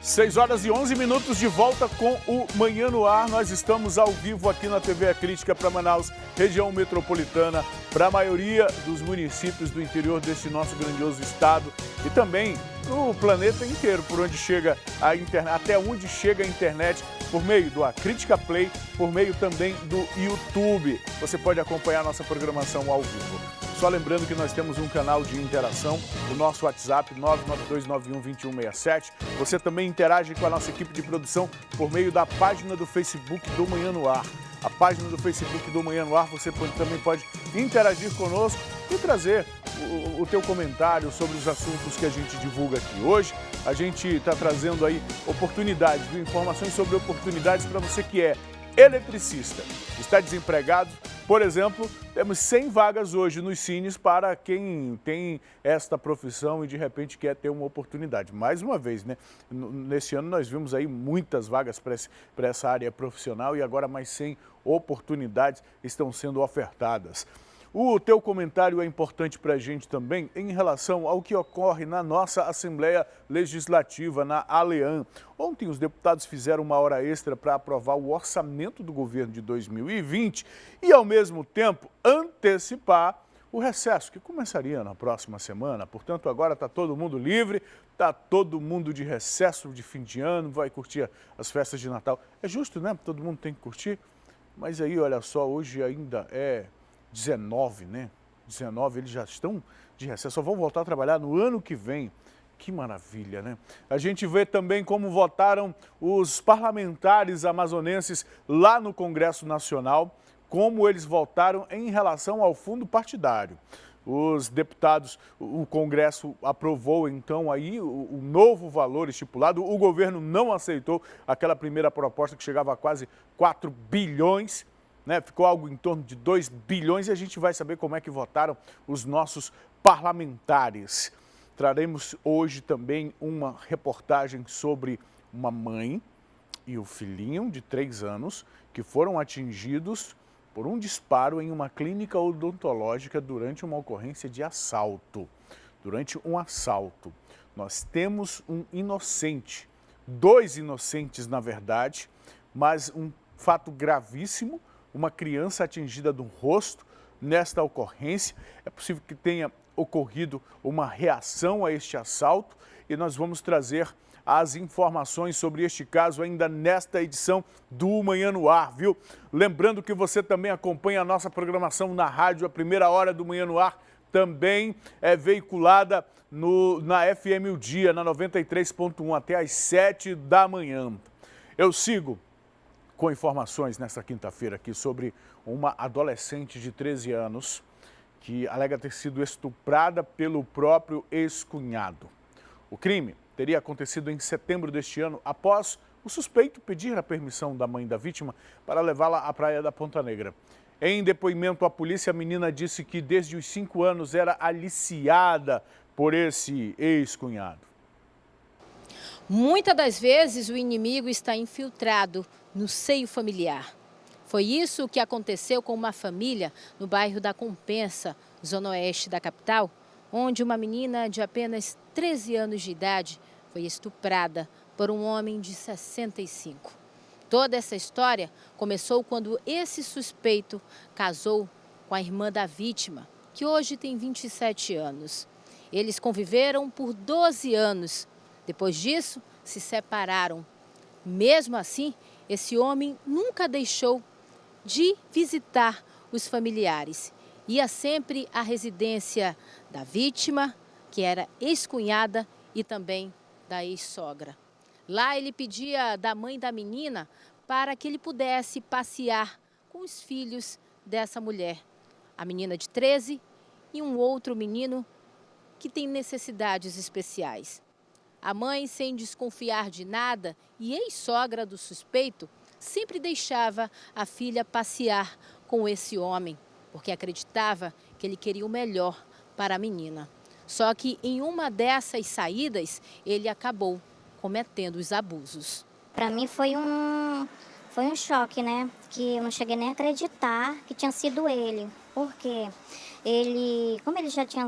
6 horas e 11 minutos de volta com o Manhã no Ar. Nós estamos ao vivo aqui na TV A Crítica para Manaus, região metropolitana, para a maioria dos municípios do interior desse nosso grandioso estado e também no planeta inteiro, por onde chega a internet, até onde chega a internet, por meio do A Crítica Play, por meio também do YouTube. Você pode acompanhar a nossa programação ao vivo. Só lembrando que nós temos um canal de interação, o nosso WhatsApp 992912167. Você também interage com a nossa equipe de produção por meio da página do Facebook do Manhã no Ar. A página do Facebook do Manhã no Ar, você também pode interagir conosco e trazer o teu comentário sobre os assuntos que a gente divulga aqui. Hoje a gente está trazendo aí oportunidades, informações sobre oportunidades para você que é eletricista, está desempregado. Por exemplo, temos 100 vagas hoje nos Cines para quem tem esta profissão e de repente quer ter uma oportunidade. Mais uma vez, né? Nesse ano nós vimos aí muitas vagas para essa área profissional e agora mais 100 oportunidades estão sendo ofertadas. O teu comentário é importante para a gente também em relação ao que ocorre na nossa Assembleia Legislativa, na ALEAN. Ontem os deputados fizeram uma hora extra para aprovar o orçamento do governo de 2020 e, ao mesmo tempo, antecipar o recesso, que começaria na próxima semana. Portanto, agora está todo mundo livre, está todo mundo de recesso de fim de ano, vai curtir as festas de Natal. É justo, né? Todo mundo tem que curtir. Mas aí, olha só, hoje ainda é 19, né? 19, eles já estão de recesso, só vão voltar a trabalhar no ano que vem. Que maravilha, né? A gente vê também como votaram os parlamentares amazonenses lá no Congresso Nacional, como eles votaram em relação ao fundo partidário. Os deputados, o Congresso aprovou então aí o novo valor estipulado, o governo não aceitou aquela primeira proposta que chegava a quase 4 bilhões, né? Ficou algo em torno de 2 bilhões e a gente vai saber como é que votaram os nossos parlamentares. Traremos hoje também uma reportagem sobre uma mãe e o filhinho de 3 anos que foram atingidos por um disparo em uma clínica odontológica durante uma ocorrência de assalto. Durante um assalto, nós temos um inocente, 2 inocentes na verdade, mas um fato gravíssimo, uma criança atingida do rosto nesta ocorrência. É possível que tenha ocorrido uma reação a este assalto e nós vamos trazer as informações sobre este caso ainda nesta edição do Manhã no Ar, viu? Lembrando que você também acompanha a nossa programação na rádio, a primeira hora do Manhã no Ar também é veiculada na FM O Dia, na 93.1, até às 7 da manhã. Eu sigo com informações nesta quinta-feira aqui sobre uma adolescente de 13 anos que alega ter sido estuprada pelo próprio ex-cunhado. O crime teria acontecido em setembro deste ano, após o suspeito pedir a permissão da mãe da vítima para levá-la à praia da Ponta Negra. Em depoimento à polícia, a menina disse que desde os 5 anos era aliciada por esse ex-cunhado. Muitas das vezes o inimigo está infiltrado no seio familiar. Foi isso que aconteceu com uma família no bairro da Compensa, zona oeste da capital, onde uma menina de apenas 13 anos de idade foi estuprada por um homem de 65. Toda essa história começou quando esse suspeito casou com a irmã da vítima, que hoje tem 27 anos. Eles conviveram por 12 anos. Depois disso, se separaram. Mesmo assim, esse homem nunca deixou de visitar os familiares. Ia sempre à residência da vítima, que era ex-cunhada, e também da ex-sogra. Lá ele pedia da mãe da menina para que ele pudesse passear com os filhos dessa mulher. A menina de 13 e um outro menino que tem necessidades especiais. A mãe, sem desconfiar de nada, e ex-sogra do suspeito, sempre deixava a filha passear com esse homem, porque acreditava que ele queria o melhor para a menina. Só que em uma dessas saídas, ele acabou cometendo os abusos. Para mim foi um choque, né? Que eu não cheguei nem a acreditar que tinha sido ele. Porque como ele já tinha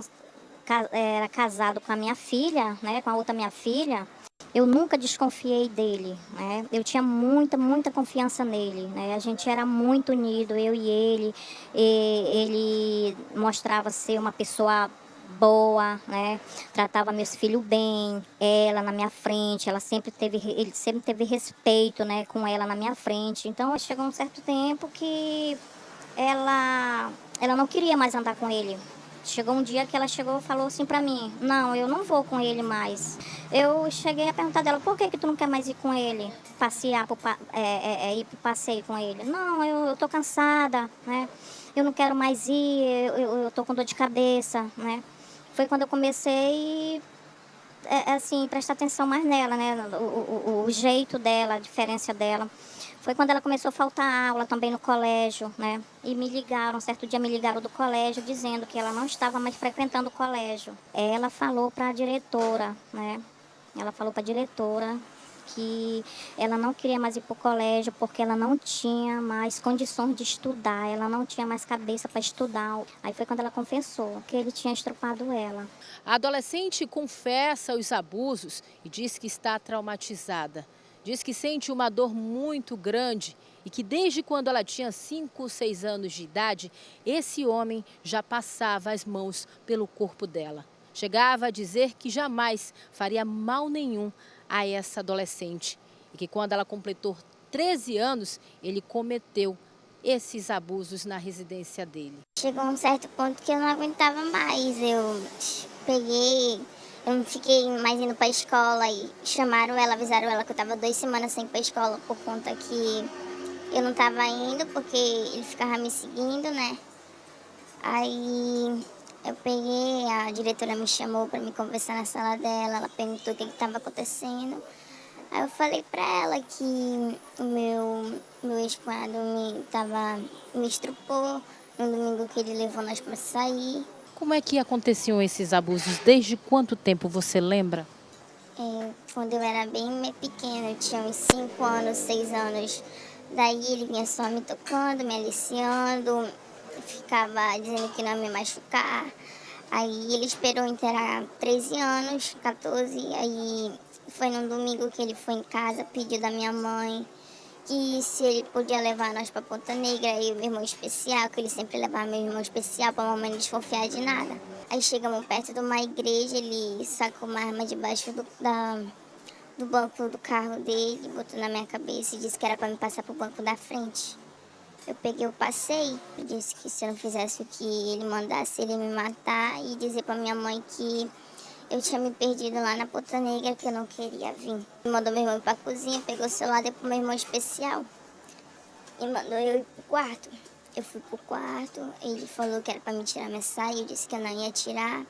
era casado com a minha filha, né? Com a outra minha filha, Eu nunca desconfiei dele, né? Eu tinha muita confiança nele, né? A gente era muito unido, eu e ele. Ele mostrava ser uma pessoa boa, né? Tratava meus filhos bem, ela na minha frente, ele sempre teve respeito, né, com ela na minha frente. Então, chegou um certo tempo que ela não queria mais andar com ele. Chegou um dia que ela chegou e falou assim pra mim: não, eu não vou com ele mais. Eu cheguei a perguntar dela: por que que tu não quer mais ir com ele? Passear, ir pro passeio com ele? Não, eu tô cansada, né? Eu não quero mais ir, eu tô com dor de cabeça, né? Foi quando eu comecei, assim, prestar atenção mais nela, né? O jeito dela, a diferença dela. Foi quando ela começou a faltar aula também no colégio, né? E me ligaram, um certo dia me ligaram do colégio dizendo que ela não estava mais frequentando o colégio. Ela falou para a diretora, né? Ela falou para a diretora que ela não queria mais ir para o colégio porque ela não tinha mais condições de estudar, ela não tinha mais cabeça para estudar. Aí foi quando ela confessou que ele tinha estrupado ela. A adolescente confessa os abusos e diz que está traumatizada. Diz que sente uma dor muito grande e que desde quando ela tinha 5, 6 anos de idade, esse homem já passava as mãos pelo corpo dela. Chegava a dizer que jamais faria mal nenhum a essa adolescente e que quando ela completou 13 anos, ele cometeu esses abusos na residência dele. Chegou um certo ponto que eu não aguentava mais. Eu não fiquei mais indo pra escola e chamaram ela, avisaram ela que eu tava 2 semanas sem ir pra escola por conta que eu não tava indo, porque ele ficava me seguindo, né? Aí eu peguei, a diretora me chamou pra me conversar na sala dela, ela perguntou o que tava acontecendo. Aí eu falei pra ela que o meu ex-cunhado me estrupou no domingo que ele levou nós pra sair. Como é que aconteciam esses abusos? Desde quanto tempo você lembra? Quando eu era bem pequena, eu tinha uns 5 anos, 6 anos. Daí ele vinha só me tocando, me aliciando, ficava dizendo que não ia me machucar. Aí ele esperou eu ter 13 anos, 14, aí foi num domingo que ele foi em casa, pediu da minha mãe que se ele podia levar nós pra Ponta Negra, e o meu irmão especial, que ele sempre levava meu irmão especial pra mamãe não desconfiar de nada. Aí chegamos perto de uma igreja, ele sacou uma arma debaixo do banco do carro dele, botou na minha cabeça e disse que era pra me passar pro banco da frente. Eu peguei, eu passei, e disse que se eu não fizesse o que ele mandasse, ele ia me matar e dizer pra minha mãe que eu tinha me perdido lá na Ponta Negra, que eu não queria vir. Mandou meu irmão ir pra cozinha, pegou o celular, deu pro meu irmão especial e mandou eu ir pro quarto. Eu fui pro quarto, ele falou que era pra me tirar minha saia, eu disse que eu não ia tirar.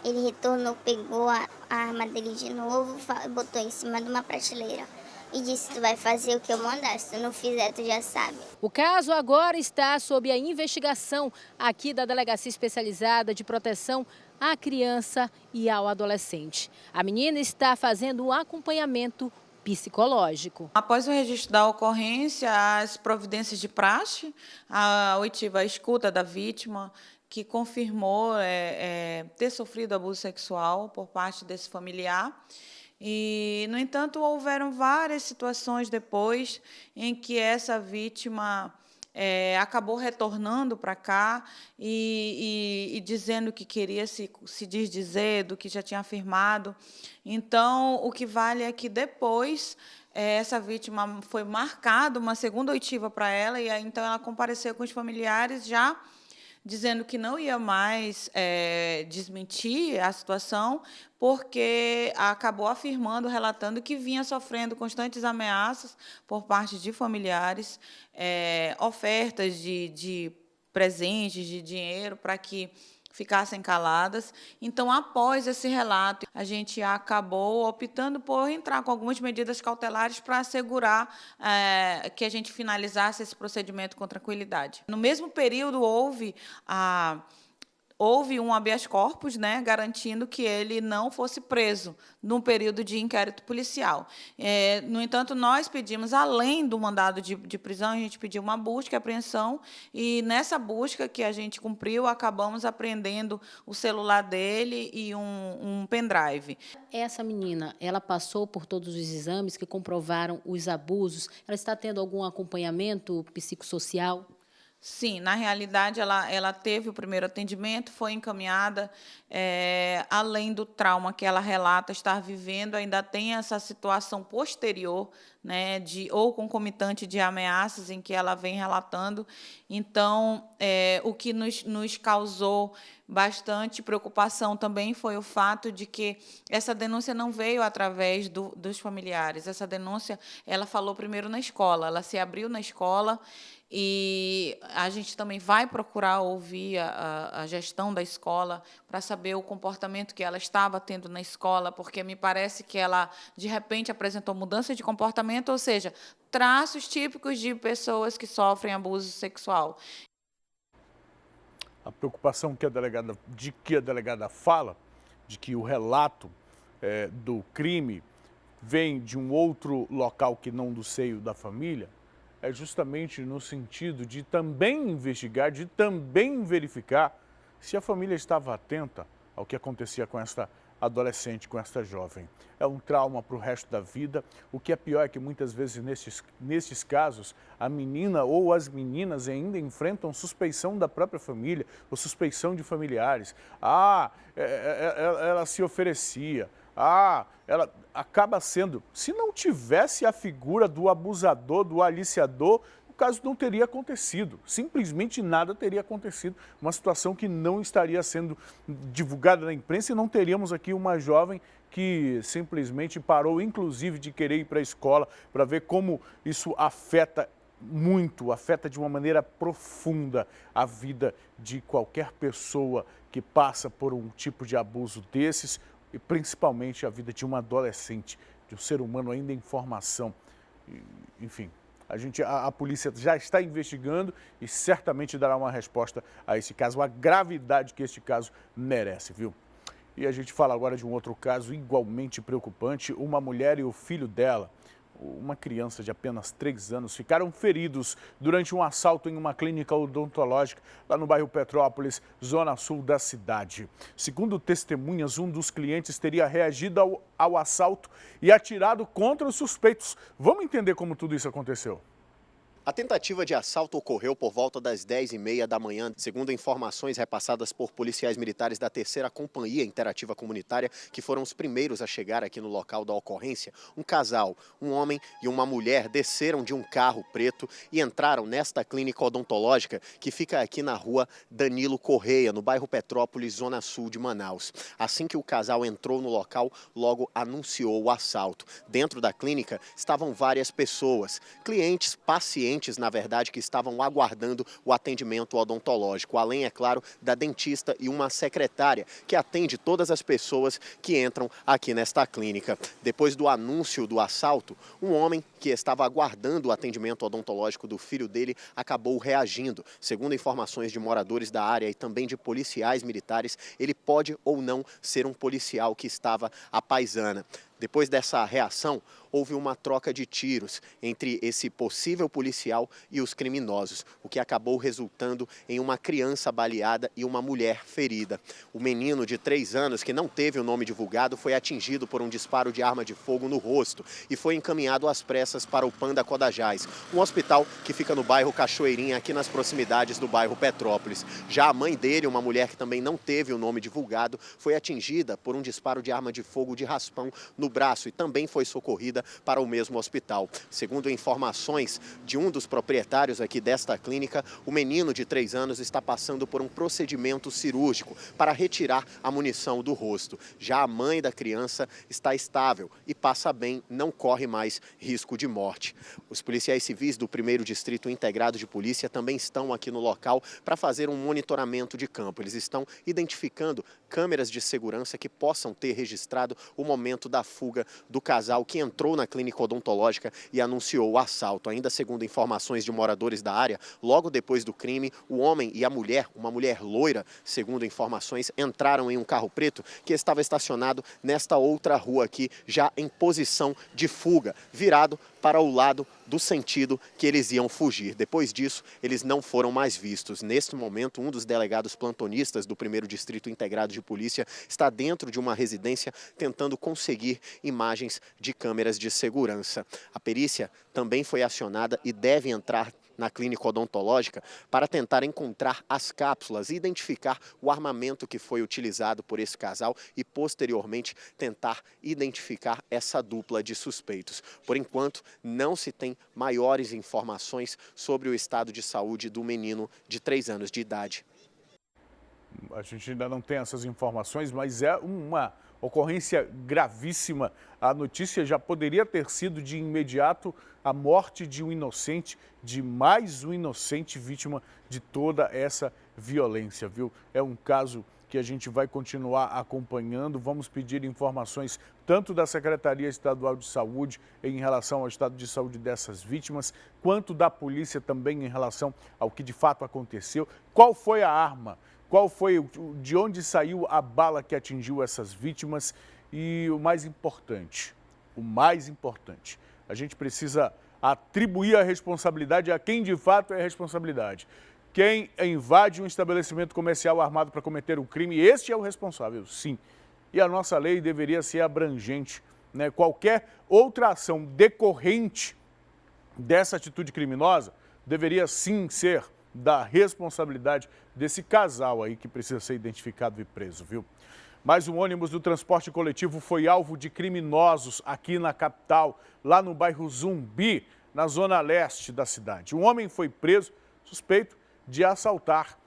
Ele retornou, pegou a arma dele de novo, botou em cima de uma prateleira e disse: tu vai fazer o que eu mandar, se tu não fizer, tu já sabe. O caso agora está sob a investigação aqui da Delegacia Especializada de Proteção à Criança e ao Adolescente. A menina está fazendo um acompanhamento psicológico. Após o registro da ocorrência, as providências de praxe, a oitiva escuta da vítima, que confirmou ter sofrido abuso sexual por parte desse familiar. E, no entanto, houveram várias situações depois em que essa vítima acabou retornando para cá e dizendo que queria se desdizer do que já tinha afirmado. Então, o que vale é que depois essa vítima foi marcada uma segunda oitiva para ela, e aí, então ela compareceu com os familiares já dizendo que não ia mais desmentir a situação, porque acabou afirmando, relatando que vinha sofrendo constantes ameaças por parte de familiares, ofertas de presentes, de dinheiro, para que ficassem caladas. Então, após esse relato, a gente acabou optando por entrar com algumas medidas cautelares para assegurar que a gente finalizasse esse procedimento com tranquilidade. No mesmo período, houve houve um habeas corpus, né, garantindo que ele não fosse preso no período de inquérito policial. No entanto, nós pedimos, além do mandado de prisão, a gente pediu uma busca e apreensão, e nessa busca que a gente cumpriu, acabamos apreendendo o celular dele e um pendrive. Essa menina, ela passou por todos os exames que comprovaram os abusos? Ela está tendo algum acompanhamento psicossocial? Sim, na realidade, ela teve o primeiro atendimento, foi encaminhada, além do trauma que ela relata estar vivendo, ainda tem essa situação posterior, né, ou concomitante de ameaças em que ela vem relatando. Então, o que nos causou bastante preocupação também foi o fato de que essa denúncia não veio através dos familiares. Essa denúncia, ela falou primeiro na escola, ela se abriu na escola, e a gente também vai procurar ouvir a gestão da escola para saber o comportamento que ela estava tendo na escola, porque me parece que ela, de repente, apresentou mudança de comportamento, ou seja, traços típicos de pessoas que sofrem abuso sexual. A preocupação que a delegada fala, de que o relato do crime vem de um outro local que não do seio da família, é justamente no sentido de também investigar, de também verificar se a família estava atenta ao que acontecia com esta adolescente, com esta jovem. É um trauma para o resto da vida. O que é pior é que muitas vezes nesses casos, a menina ou as meninas ainda enfrentam suspeição da própria família, ou suspeição de familiares. Ela se oferecia. Ela acaba sendo, se não tivesse a figura do abusador, do aliciador, o caso não teria acontecido, simplesmente nada teria acontecido, uma situação que não estaria sendo divulgada na imprensa e não teríamos aqui uma jovem que simplesmente parou, inclusive, de querer ir para a escola, para ver como isso afeta muito, afeta de uma maneira profunda a vida de qualquer pessoa que passa por um tipo de abuso desses, e principalmente a vida de um adolescente, de um ser humano ainda em formação. Enfim, a polícia já está investigando e certamente dará uma resposta a esse caso, a gravidade que este caso merece, viu? E a gente fala agora de um outro caso igualmente preocupante. Uma mulher e o filho dela, uma criança de apenas 3 anos, ficaram feridos durante um assalto em uma clínica odontológica lá no bairro Petrópolis, zona sul da cidade. Segundo testemunhas, um dos clientes teria reagido ao assalto e atirado contra os suspeitos. Vamos entender como tudo isso aconteceu. A tentativa de assalto ocorreu por volta das 10h30 da manhã, segundo informações repassadas por policiais militares da 3ª Companhia Interativa Comunitária, que foram os primeiros a chegar aqui no local da ocorrência. Um casal, um homem e uma mulher, desceram de um carro preto e entraram nesta clínica odontológica que fica aqui na rua Danilo Correia, no bairro Petrópolis, zona sul de Manaus. Assim que o casal entrou no local, logo anunciou o assalto. Dentro da clínica estavam várias pessoas, clientes, pacientes, na verdade, que estavam aguardando o atendimento odontológico, além, é claro, da dentista e uma secretária que atende todas as pessoas que entram aqui nesta clínica. Depois do anúncio do assalto, um homem que estava aguardando o atendimento odontológico do filho dele acabou reagindo. Segundo informações de moradores da área e também de policiais militares, ele pode ou não ser um policial que estava à paisana. Depois dessa reação, houve uma troca de tiros entre esse possível policial e os criminosos, o que acabou resultando em uma criança baleada e uma mulher ferida. O menino de 3 anos, que não teve o nome divulgado, foi atingido por um disparo de arma de fogo no rosto e foi encaminhado às pressas para o Panda Codajás, um hospital que fica no bairro Cachoeirinha, aqui nas proximidades do bairro Petrópolis. Já a mãe dele, uma mulher que também não teve o nome divulgado, foi atingida por um disparo de arma de fogo de raspão no braço e também foi socorrida para o mesmo hospital. Segundo informações de um dos proprietários aqui desta clínica, o menino de 3 anos está passando por um procedimento cirúrgico para retirar a munição do rosto. Já a mãe da criança está estável e passa bem, não corre mais risco de morte. Os policiais civis do 1º Distrito Integrado de Polícia também estão aqui no local para fazer um monitoramento de campo. Eles estão identificando câmeras de segurança que possam ter registrado o momento da fuga fuga do casal que entrou na clínica odontológica e anunciou o assalto. Ainda segundo informações de moradores da área, logo depois do crime, o homem e a mulher, uma mulher loira, segundo informações, entraram em um carro preto que estava estacionado nesta outra rua aqui, já em posição de fuga, virado para o lado do sentido que eles iam fugir. Depois disso, eles não foram mais vistos. Neste momento, um dos delegados plantonistas do 1º Distrito Integrado de Polícia está dentro de uma residência tentando conseguir imagens de câmeras de segurança. A perícia também foi acionada e deve entrar na clínica odontológica para tentar encontrar as cápsulas e identificar o armamento que foi utilizado por esse casal e, posteriormente, tentar identificar essa dupla de suspeitos. Por enquanto, não se tem maiores informações sobre o estado de saúde do menino de 3 anos de idade. A gente ainda não tem essas informações, mas é uma ocorrência gravíssima. A notícia já poderia ter sido de imediato a morte de um inocente, de mais um inocente vítima de toda essa violência, viu? É um caso que a gente vai continuar acompanhando. Vamos pedir informações tanto da Secretaria Estadual de Saúde em relação ao estado de saúde dessas vítimas, quanto da polícia também em relação ao que de fato aconteceu. Qual foi a arma? Qual foi, de onde saiu a bala que atingiu essas vítimas? E o mais importante, a gente precisa atribuir a responsabilidade a quem de fato é a responsabilidade. Quem invade um estabelecimento comercial armado para cometer um crime, este é o responsável, sim. E a nossa lei deveria ser abrangente, né? Qualquer outra ação decorrente dessa atitude criminosa deveria sim ser da responsabilidade desse casal aí que precisa ser identificado e preso, viu? Mais um ônibus do transporte coletivo foi alvo de criminosos aqui na capital, lá no bairro Zumbi, na zona leste da cidade. Um homem foi preso, suspeito de assaltar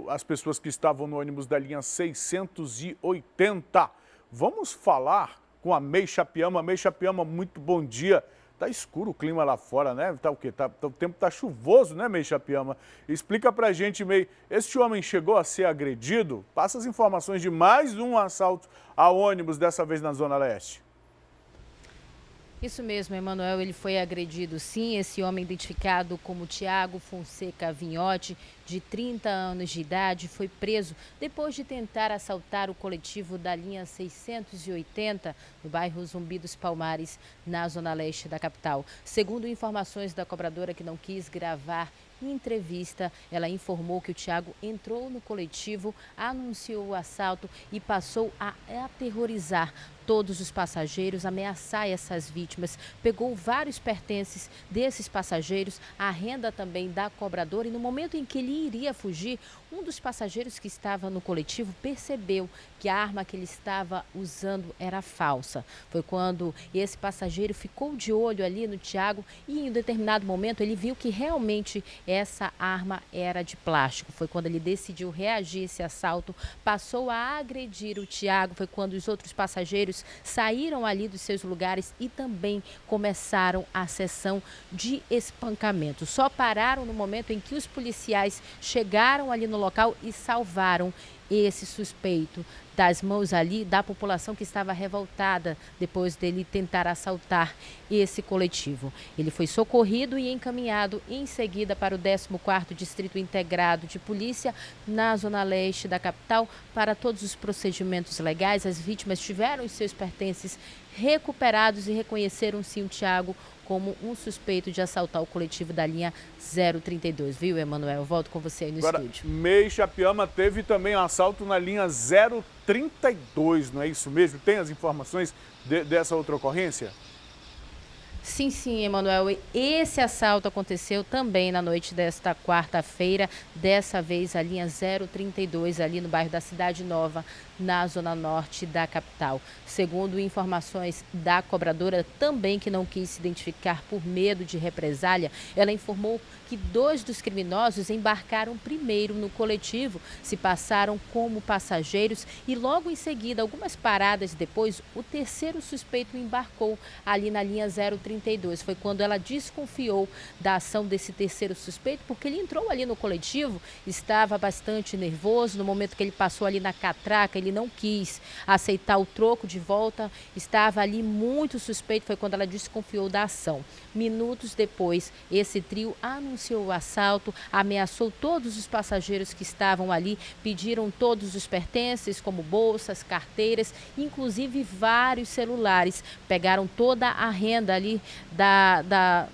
as pessoas que estavam no ônibus da linha 680. Vamos falar com a May Chapiama. May Chapiama, muito bom dia. Tá escuro o clima lá fora, né? Tá o quê? O tempo tá chuvoso, né, May Chapiama? Explica pra gente, May, este homem chegou a ser agredido? Passa as informações de mais um assalto a ônibus, dessa vez na Zona Leste. Isso mesmo, Emanuel, ele foi agredido sim. Esse homem identificado como Tiago Fonseca Vinhote, de 30 anos de idade, foi preso depois de tentar assaltar o coletivo da linha 680, no bairro Zumbi dos Palmares, na zona leste da capital. Segundo informações da cobradora, que não quis gravar em entrevista, ela informou que o Tiago entrou no coletivo, anunciou o assalto e passou a aterrorizar todos os passageiros, ameaçar essas vítimas. Pegou vários pertences desses passageiros, a renda também da cobradora, e no momento em que ele iria fugir, um dos passageiros que estava no coletivo percebeu que a arma que ele estava usando era falsa. Foi quando esse passageiro ficou de olho ali no Tiago e em um determinado momento ele viu que realmente essa arma era de plástico. Foi quando ele decidiu reagir a esse assalto, passou a agredir o Tiago. Foi quando os outros passageiros saíram ali dos seus lugares e também começaram a sessão de espancamento. Só pararam no momento em que os policiais chegaram ali no local e salvaram esse suspeito das mãos ali da população que estava revoltada depois dele tentar assaltar esse coletivo. Ele foi socorrido e encaminhado em seguida para o 14º Distrito Integrado de Polícia, na zona leste da capital, para todos os procedimentos legais. As vítimas tiveram os seus pertences recuperados e reconheceram sim o Tiago como um suspeito de assaltar o coletivo da linha 032. Viu, Emanuel? Volto com você aí no estúdio. May Chapiama teve também um assalto na linha 032, não é isso mesmo? Tem as informações dessa outra ocorrência? Sim, sim, Emanuel. Esse assalto aconteceu também na noite desta quarta-feira, dessa vez a linha 032, ali no bairro da Cidade Nova, na zona norte da capital. Segundo informações da cobradora, também que não quis se identificar por medo de represália, ela informou que 2 dos criminosos embarcaram primeiro no coletivo, se passaram como passageiros e logo em seguida, algumas paradas depois, o terceiro suspeito embarcou ali na linha 032. Foi quando ela desconfiou da ação desse terceiro suspeito, porque ele entrou ali no coletivo, estava bastante nervoso. No momento que ele passou ali na catraca, ele ele não quis aceitar o troco de volta, estava ali muito suspeito, foi quando ela desconfiou da ação. Minutos depois, esse trio anunciou o assalto, ameaçou todos os passageiros que estavam ali, pediram todos os pertences, como bolsas, carteiras, inclusive vários celulares. Pegaram toda a renda ali da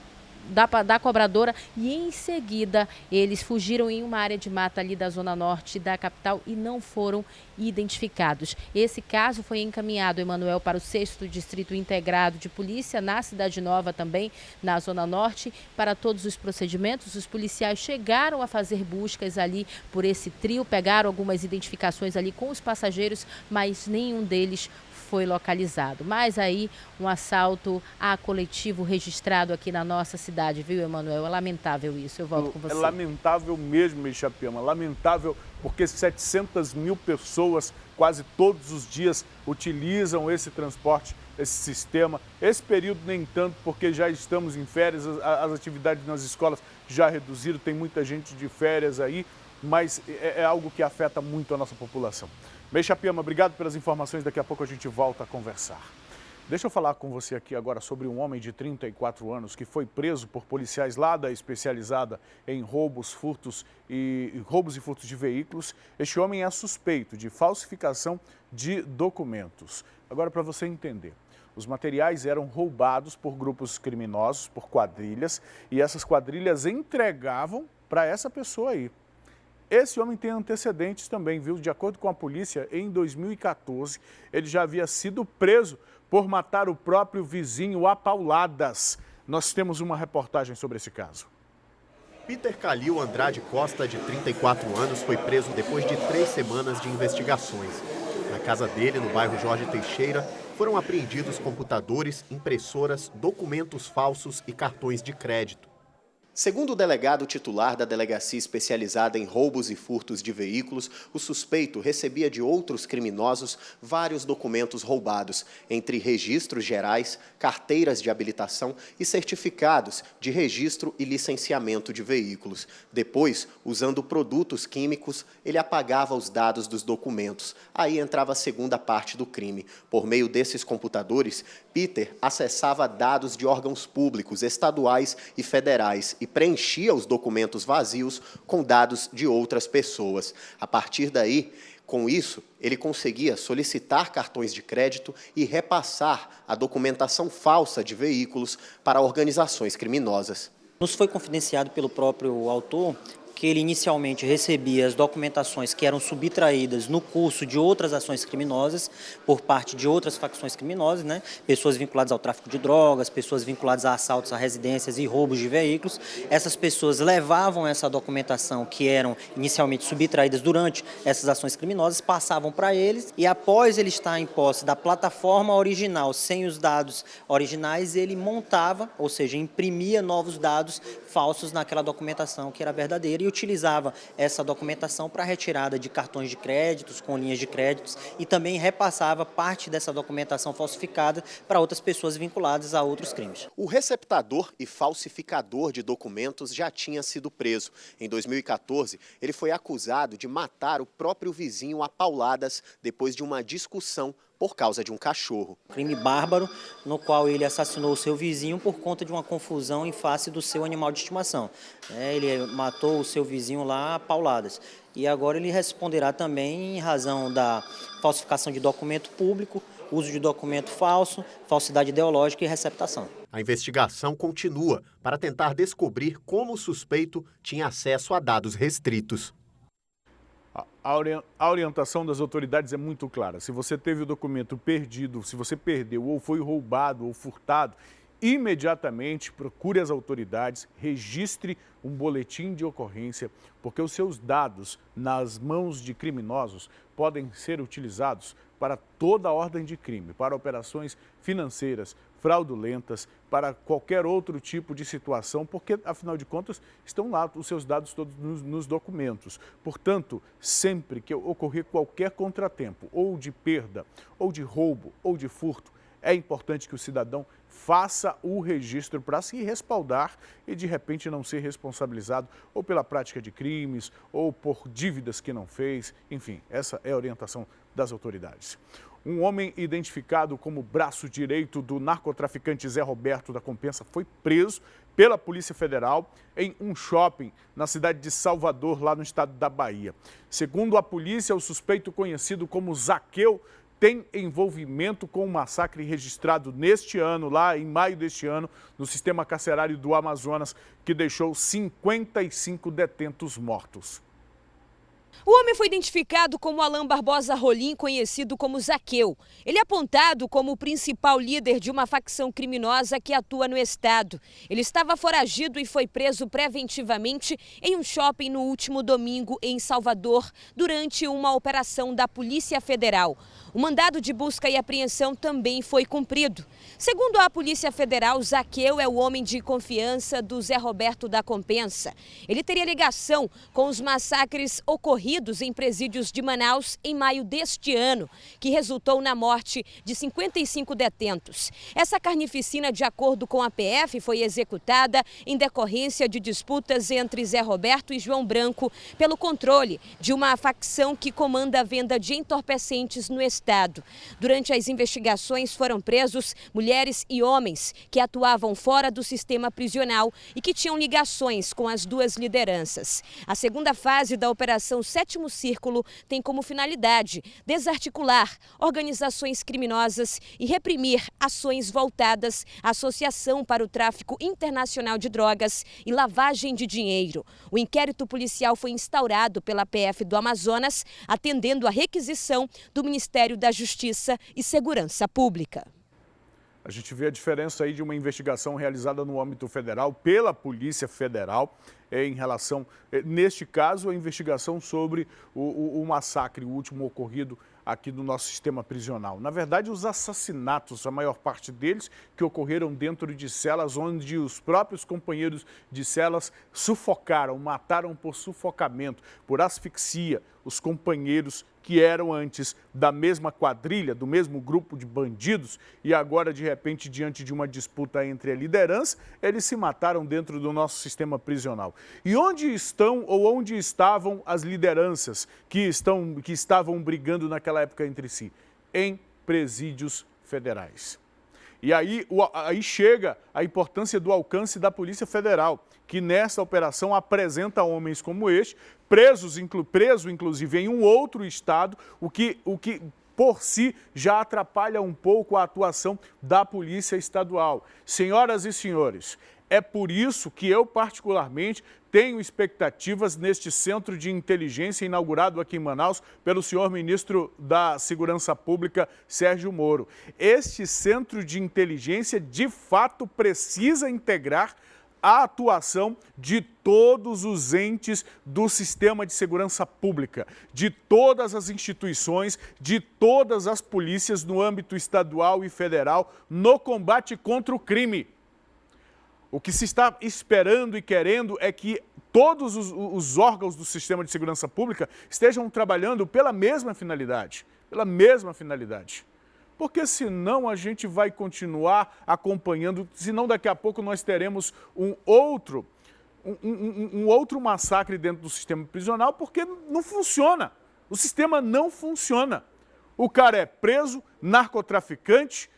cobradora e em seguida eles fugiram em uma área de mata ali da zona norte da capital e não foram identificados. Esse caso foi encaminhado, Emanuel, para o 6º Distrito Integrado de Polícia, na Cidade Nova também, na zona norte. Para todos os procedimentos, os policiais chegaram a fazer buscas ali por esse trio, pegaram algumas identificações ali com os passageiros, mas nenhum deles foi localizado. Mas aí um assalto a coletivo registrado aqui na nossa cidade, viu, Emanuel? É lamentável isso, eu volto com você. É lamentável mesmo, Ixapema, lamentável porque 700 mil pessoas quase todos os dias utilizam esse transporte, esse sistema. Esse período nem tanto, porque já estamos em férias, as atividades nas escolas já reduziram, tem muita gente de férias aí, mas é algo que afeta muito a nossa população. Ixapema, obrigado pelas informações, daqui a pouco a gente volta a conversar. Deixa eu falar com você aqui agora sobre um homem de 34 anos que foi preso por policiais lá da especializada em roubos e furtos de veículos. Este homem é suspeito de falsificação de documentos. Agora, para você entender, os materiais eram roubados por grupos criminosos, por quadrilhas, e essas quadrilhas entregavam para essa pessoa aí. Esse homem tem antecedentes também, viu? De acordo com a polícia, em 2014, ele já havia sido preso por matar o próprio vizinho a pauladas. Nós temos uma reportagem sobre esse caso. Peter Calil Andrade Costa, de 34 anos, foi preso depois de 3 semanas de investigações. Na casa dele, no bairro Jorge Teixeira, foram apreendidos computadores, impressoras, documentos falsos e cartões de crédito. Segundo o delegado titular da Delegacia Especializada em Roubos e Furtos de Veículos, o suspeito recebia de outros criminosos vários documentos roubados, entre registros gerais, carteiras de habilitação e certificados de registro e licenciamento de veículos. Depois, usando produtos químicos, ele apagava os dados dos documentos. Aí entrava a segunda parte do crime. Por meio desses computadores, Peter acessava dados de órgãos públicos, estaduais e federais e preenchia os documentos vazios com dados de outras pessoas. A partir daí, com isso, ele conseguia solicitar cartões de crédito e repassar a documentação falsa de veículos para organizações criminosas. Nos foi confidenciado pelo próprio autor que ele inicialmente recebia as documentações que eram subtraídas no curso de outras ações criminosas por parte de outras facções criminosas, né? Pessoas vinculadas ao tráfico de drogas, pessoas vinculadas a assaltos a residências e roubos de veículos. Essas pessoas levavam essa documentação que eram inicialmente subtraídas durante essas ações criminosas, passavam para eles e após ele estar em posse da plataforma original sem os dados originais, ele montava, ou seja, imprimia novos dados falsos naquela documentação que era verdadeira e utilizava essa documentação para retirada de cartões de créditos, com linhas de créditos e também repassava parte dessa documentação falsificada para outras pessoas vinculadas a outros crimes. O receptador e falsificador de documentos já tinha sido preso. Em 2014, ele foi acusado de matar o próprio vizinho a pauladas depois de uma discussão por causa de um cachorro. Crime bárbaro, no qual ele assassinou o seu vizinho por conta de uma confusão em face do seu animal de estimação. Ele matou o seu vizinho lá a pauladas. E agora ele responderá também em razão da falsificação de documento público, uso de documento falso, falsidade ideológica e receptação. A investigação continua para tentar descobrir como o suspeito tinha acesso a dados restritos. A orientação das autoridades é muito clara. Se você teve o documento perdido, se você perdeu ou foi roubado ou furtado, imediatamente procure as autoridades, registre um boletim de ocorrência, porque os seus dados nas mãos de criminosos podem ser utilizados para toda a ordem de crime, para operações financeiras, fraudulentas, para qualquer outro tipo de situação, porque, afinal de contas, estão lá os seus dados todos nos documentos. Portanto, sempre que ocorrer qualquer contratempo, ou de perda, ou de roubo, ou de furto, é importante que o cidadão faça o registro para se respaldar e, de repente, não ser responsabilizado ou pela prática de crimes ou por dívidas que não fez. Enfim, essa é a orientação das autoridades. Um homem identificado como braço direito do narcotraficante Zé Roberto da Compensa foi preso pela Polícia Federal em um shopping na cidade de Salvador, lá no estado da Bahia. Segundo a polícia, o suspeito conhecido como Zaqueu tem envolvimento com um massacre registrado neste ano, lá em maio deste ano, no sistema carcerário do Amazonas, que deixou 55 detentos mortos. O homem foi identificado como Alain Barbosa Rolim, conhecido como Zaqueu. Ele é apontado como o principal líder de uma facção criminosa que atua no estado. Ele estava foragido e foi preso preventivamente em um shopping no último domingo em Salvador, durante uma operação da Polícia Federal. O mandado de busca e apreensão também foi cumprido. Segundo a Polícia Federal, Zaqueu é o homem de confiança do Zé Roberto da Compensa. Ele teria ligação com os massacres ocorridos em presídios de Manaus em maio deste ano, que resultou na morte de 55 detentos. Essa carnificina, de acordo com a PF, foi executada em decorrência de disputas entre Zé Roberto e João Branco pelo controle de uma facção que comanda a venda de entorpecentes no estado. Durante as investigações foram presos mulheres e homens que atuavam fora do sistema prisional e que tinham ligações com as duas lideranças. A segunda fase da Operação Sétimo Círculo tem como finalidade desarticular organizações criminosas e reprimir ações voltadas à associação para o tráfico internacional de drogas e lavagem de dinheiro. O inquérito policial foi instaurado pela PF do Amazonas, atendendo à requisição do Ministério da Justiça e Segurança Pública. A gente vê a diferença aí de uma investigação realizada no âmbito federal pela Polícia Federal em relação, neste caso, a investigação sobre o massacre, o último ocorrido aqui no nosso sistema prisional. Na verdade, os assassinatos, a maior parte deles, que ocorreram dentro de celas onde os próprios companheiros de celas sufocaram, mataram por sufocamento, por asfixia, os companheiros que eram antes da mesma quadrilha, do mesmo grupo de bandidos, e agora, de repente, diante de uma disputa entre a liderança, eles se mataram dentro do nosso sistema prisional. E onde estão ou onde estavam as lideranças que estavam brigando naquela época entre si? Em presídios federais. E aí chega a importância do alcance da Polícia Federal, que nessa operação apresenta homens como este, preso inclusive em um outro estado, o que por si já atrapalha um pouco a atuação da Polícia Estadual. Senhoras e senhores, é por isso que eu particularmente tenho expectativas neste centro de inteligência inaugurado aqui em Manaus pelo senhor ministro da Segurança Pública, Sérgio Moro. Este centro de inteligência, de fato, precisa integrar a atuação de todos os entes do sistema de segurança pública, de todas as instituições, de todas as polícias no âmbito estadual e federal no combate contra o crime. O que se está esperando e querendo é que todos os órgãos do sistema de segurança pública estejam trabalhando pela mesma finalidade, Porque senão a gente vai continuar acompanhando, senão daqui a pouco nós teremos um outro massacre dentro do sistema prisional, porque não funciona. O sistema não funciona. O cara é preso, narcotraficante,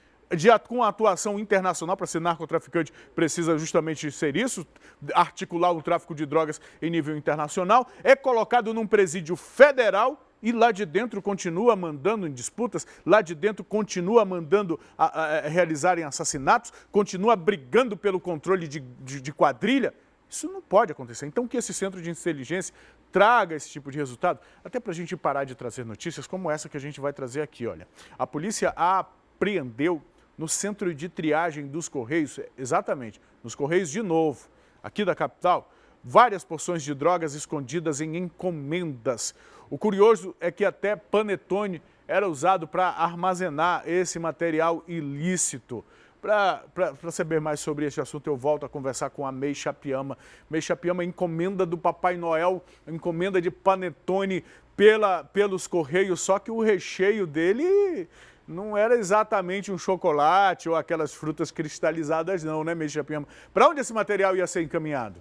com atuação internacional. Para ser narcotraficante precisa justamente ser isso, articular o tráfico de drogas em nível internacional, é colocado num presídio federal e lá de dentro continua mandando em disputas, lá de dentro continua mandando realizarem assassinatos, continua brigando pelo controle de quadrilha. Isso não pode acontecer. Então que esse centro de inteligência traga esse tipo de resultado, até para a gente parar de trazer notícias como essa que a gente vai trazer aqui. Olha, a polícia apreendeu no centro de triagem dos Correios, exatamente, nos Correios de Novo, aqui da capital, várias porções de drogas escondidas em encomendas. O curioso é que até panetone era usado para armazenar esse material ilícito. Para saber mais sobre esse assunto, eu volto a conversar com a May Chapiama. May Chapiama, encomenda do Papai Noel, encomenda de panetone pelos Correios, só que o recheio dele não era exatamente um chocolate ou aquelas frutas cristalizadas não, né, May Chapiama? Para onde esse material ia ser encaminhado?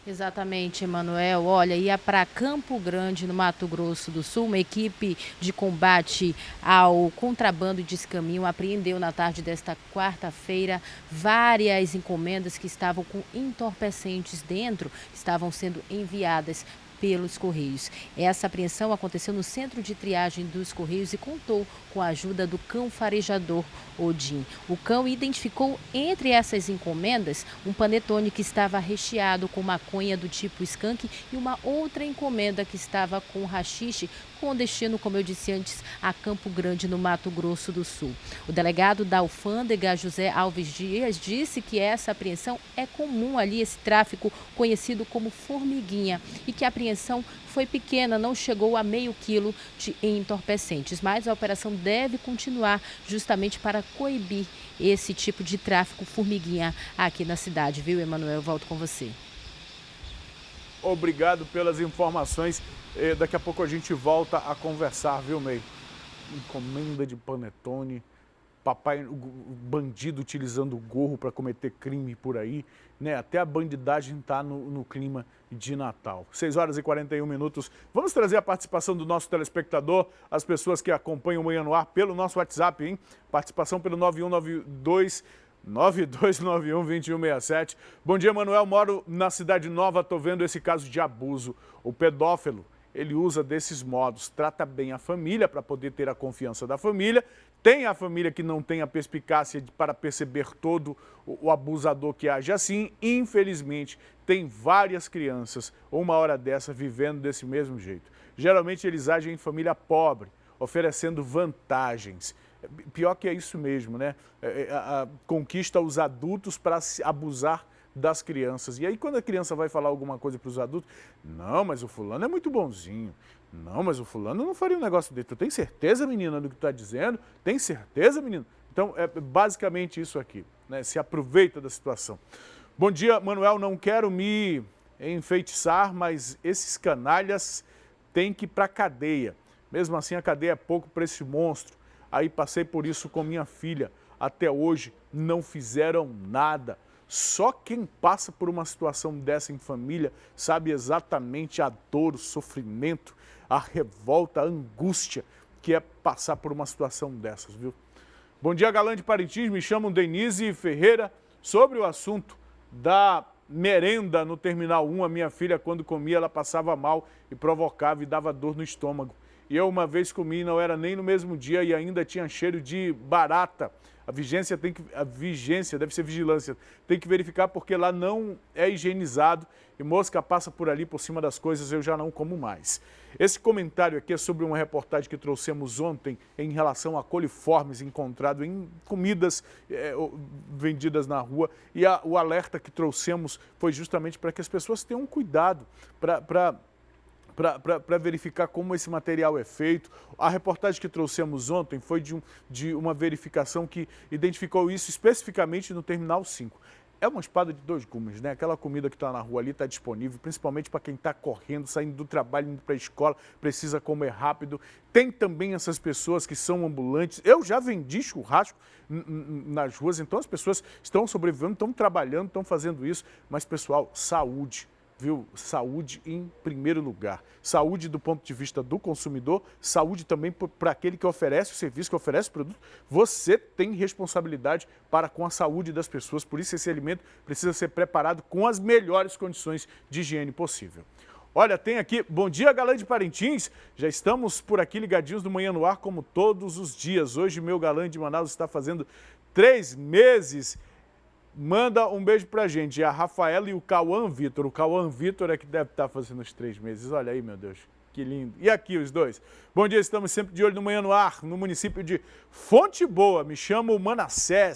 Exatamente, Emanuel. Olha, ia para Campo Grande, no Mato Grosso do Sul, uma equipe de combate ao contrabando e descaminho apreendeu na tarde desta quarta-feira várias encomendas que estavam com entorpecentes dentro, estavam sendo enviadas pelos Correios. Essa apreensão aconteceu no centro de triagem dos Correios e contou com a ajuda do cão farejador Odin. O cão identificou entre essas encomendas um panetone que estava recheado com maconha do tipo skunk e uma outra encomenda que estava com haxixe, com destino, como eu disse antes, a Campo Grande, no Mato Grosso do Sul. O delegado da alfândega, José Alves Dias, disse que essa apreensão é comum ali, esse tráfico conhecido como formiguinha, e que a apreensão foi pequena, não chegou a meio quilo de entorpecentes, mas a operação deve continuar justamente para coibir esse tipo de tráfico formiguinha aqui na cidade, viu, Emanuel? Eu volto com você. Obrigado pelas informações. Daqui a pouco a gente volta a conversar, viu, May? Encomenda de panetone, papai, o bandido utilizando o gorro para cometer crime por aí, né? Até a bandidagem está no clima de Natal. 6 horas e 41 minutos. Vamos trazer a participação do nosso telespectador, as pessoas que acompanham o Manhã no Ar pelo nosso WhatsApp, hein? Participação pelo 9291-2167. Bom dia, Manuel. Moro na Cidade Nova, estou vendo esse caso de abuso. O pedófilo, ele usa desses modos, trata bem a família para poder ter a confiança da família. Tem a família que não tem a perspicácia para perceber todo o abusador que age assim. Infelizmente, tem várias crianças, uma hora dessa, vivendo desse mesmo jeito. Geralmente eles agem em família pobre, oferecendo vantagens. Pior que é isso mesmo, né? Conquista os adultos para abusar das crianças. E aí quando a criança vai falar alguma coisa para os adultos, não, mas o fulano é muito bonzinho. Não, mas o fulano não faria um negócio dele. Tu tem certeza, menina, do que tu está dizendo? Tem certeza, menino? Então, é basicamente isso aqui, né? Se aproveita da situação. Bom dia, Manuel. Não quero me enfeitiçar, mas esses canalhas têm que ir para a cadeia. Mesmo assim, a cadeia é pouco para esse monstro. Aí passei por isso com minha filha. Até hoje não fizeram nada. Só quem passa por uma situação dessa em família sabe exatamente a dor, o sofrimento, a revolta, a angústia que é passar por uma situação dessas, viu? Bom dia, galã de Parintins. Me chamo Denise Ferreira. Sobre o assunto da merenda no Terminal 1, a minha filha, quando comia, ela passava mal e provocava e dava dor no estômago. E eu uma vez comi, não era nem no mesmo dia e ainda tinha cheiro de barata. A vigilância deve ser vigilância, tem que verificar porque lá não é higienizado e mosca passa por ali, por cima das coisas, eu já não como mais. Esse comentário aqui é sobre uma reportagem que trouxemos ontem em relação a coliformes encontrados em comidas vendidas na rua. E o alerta que trouxemos foi justamente para que as pessoas tenham cuidado, para verificar como esse material é feito. A reportagem que trouxemos ontem foi de uma verificação que identificou isso especificamente no Terminal 5. É uma espada de dois gumes, né? Aquela comida que está na rua ali está disponível, principalmente para quem está correndo, saindo do trabalho, indo para a escola, precisa comer rápido. Tem também essas pessoas que são ambulantes. Eu já vendi churrasco nas ruas, então as pessoas estão sobrevivendo, estão trabalhando, estão fazendo isso. Mas, pessoal, saúde. Viu? Saúde em primeiro lugar. Saúde do ponto de vista do consumidor, saúde também para aquele que oferece o serviço, que oferece o produto. Você tem responsabilidade para com a saúde das pessoas, por isso esse alimento precisa ser preparado com as melhores condições de higiene possível. Olha, tem aqui, bom dia, galã de Parintins, já estamos por aqui ligadinhos do Manhã no Ar como todos os dias. Hoje meu galã de Manaus está fazendo 3 meses. Manda um beijo pra gente, a Rafaela e o Cauã Vitor. O Cauã Vitor é que deve estar fazendo os 3 meses. Olha aí, meu Deus, que lindo. E aqui os dois. Bom dia, estamos sempre de olho no Manhã no Ar, no município de Fonte Boa. Me chamo Manassé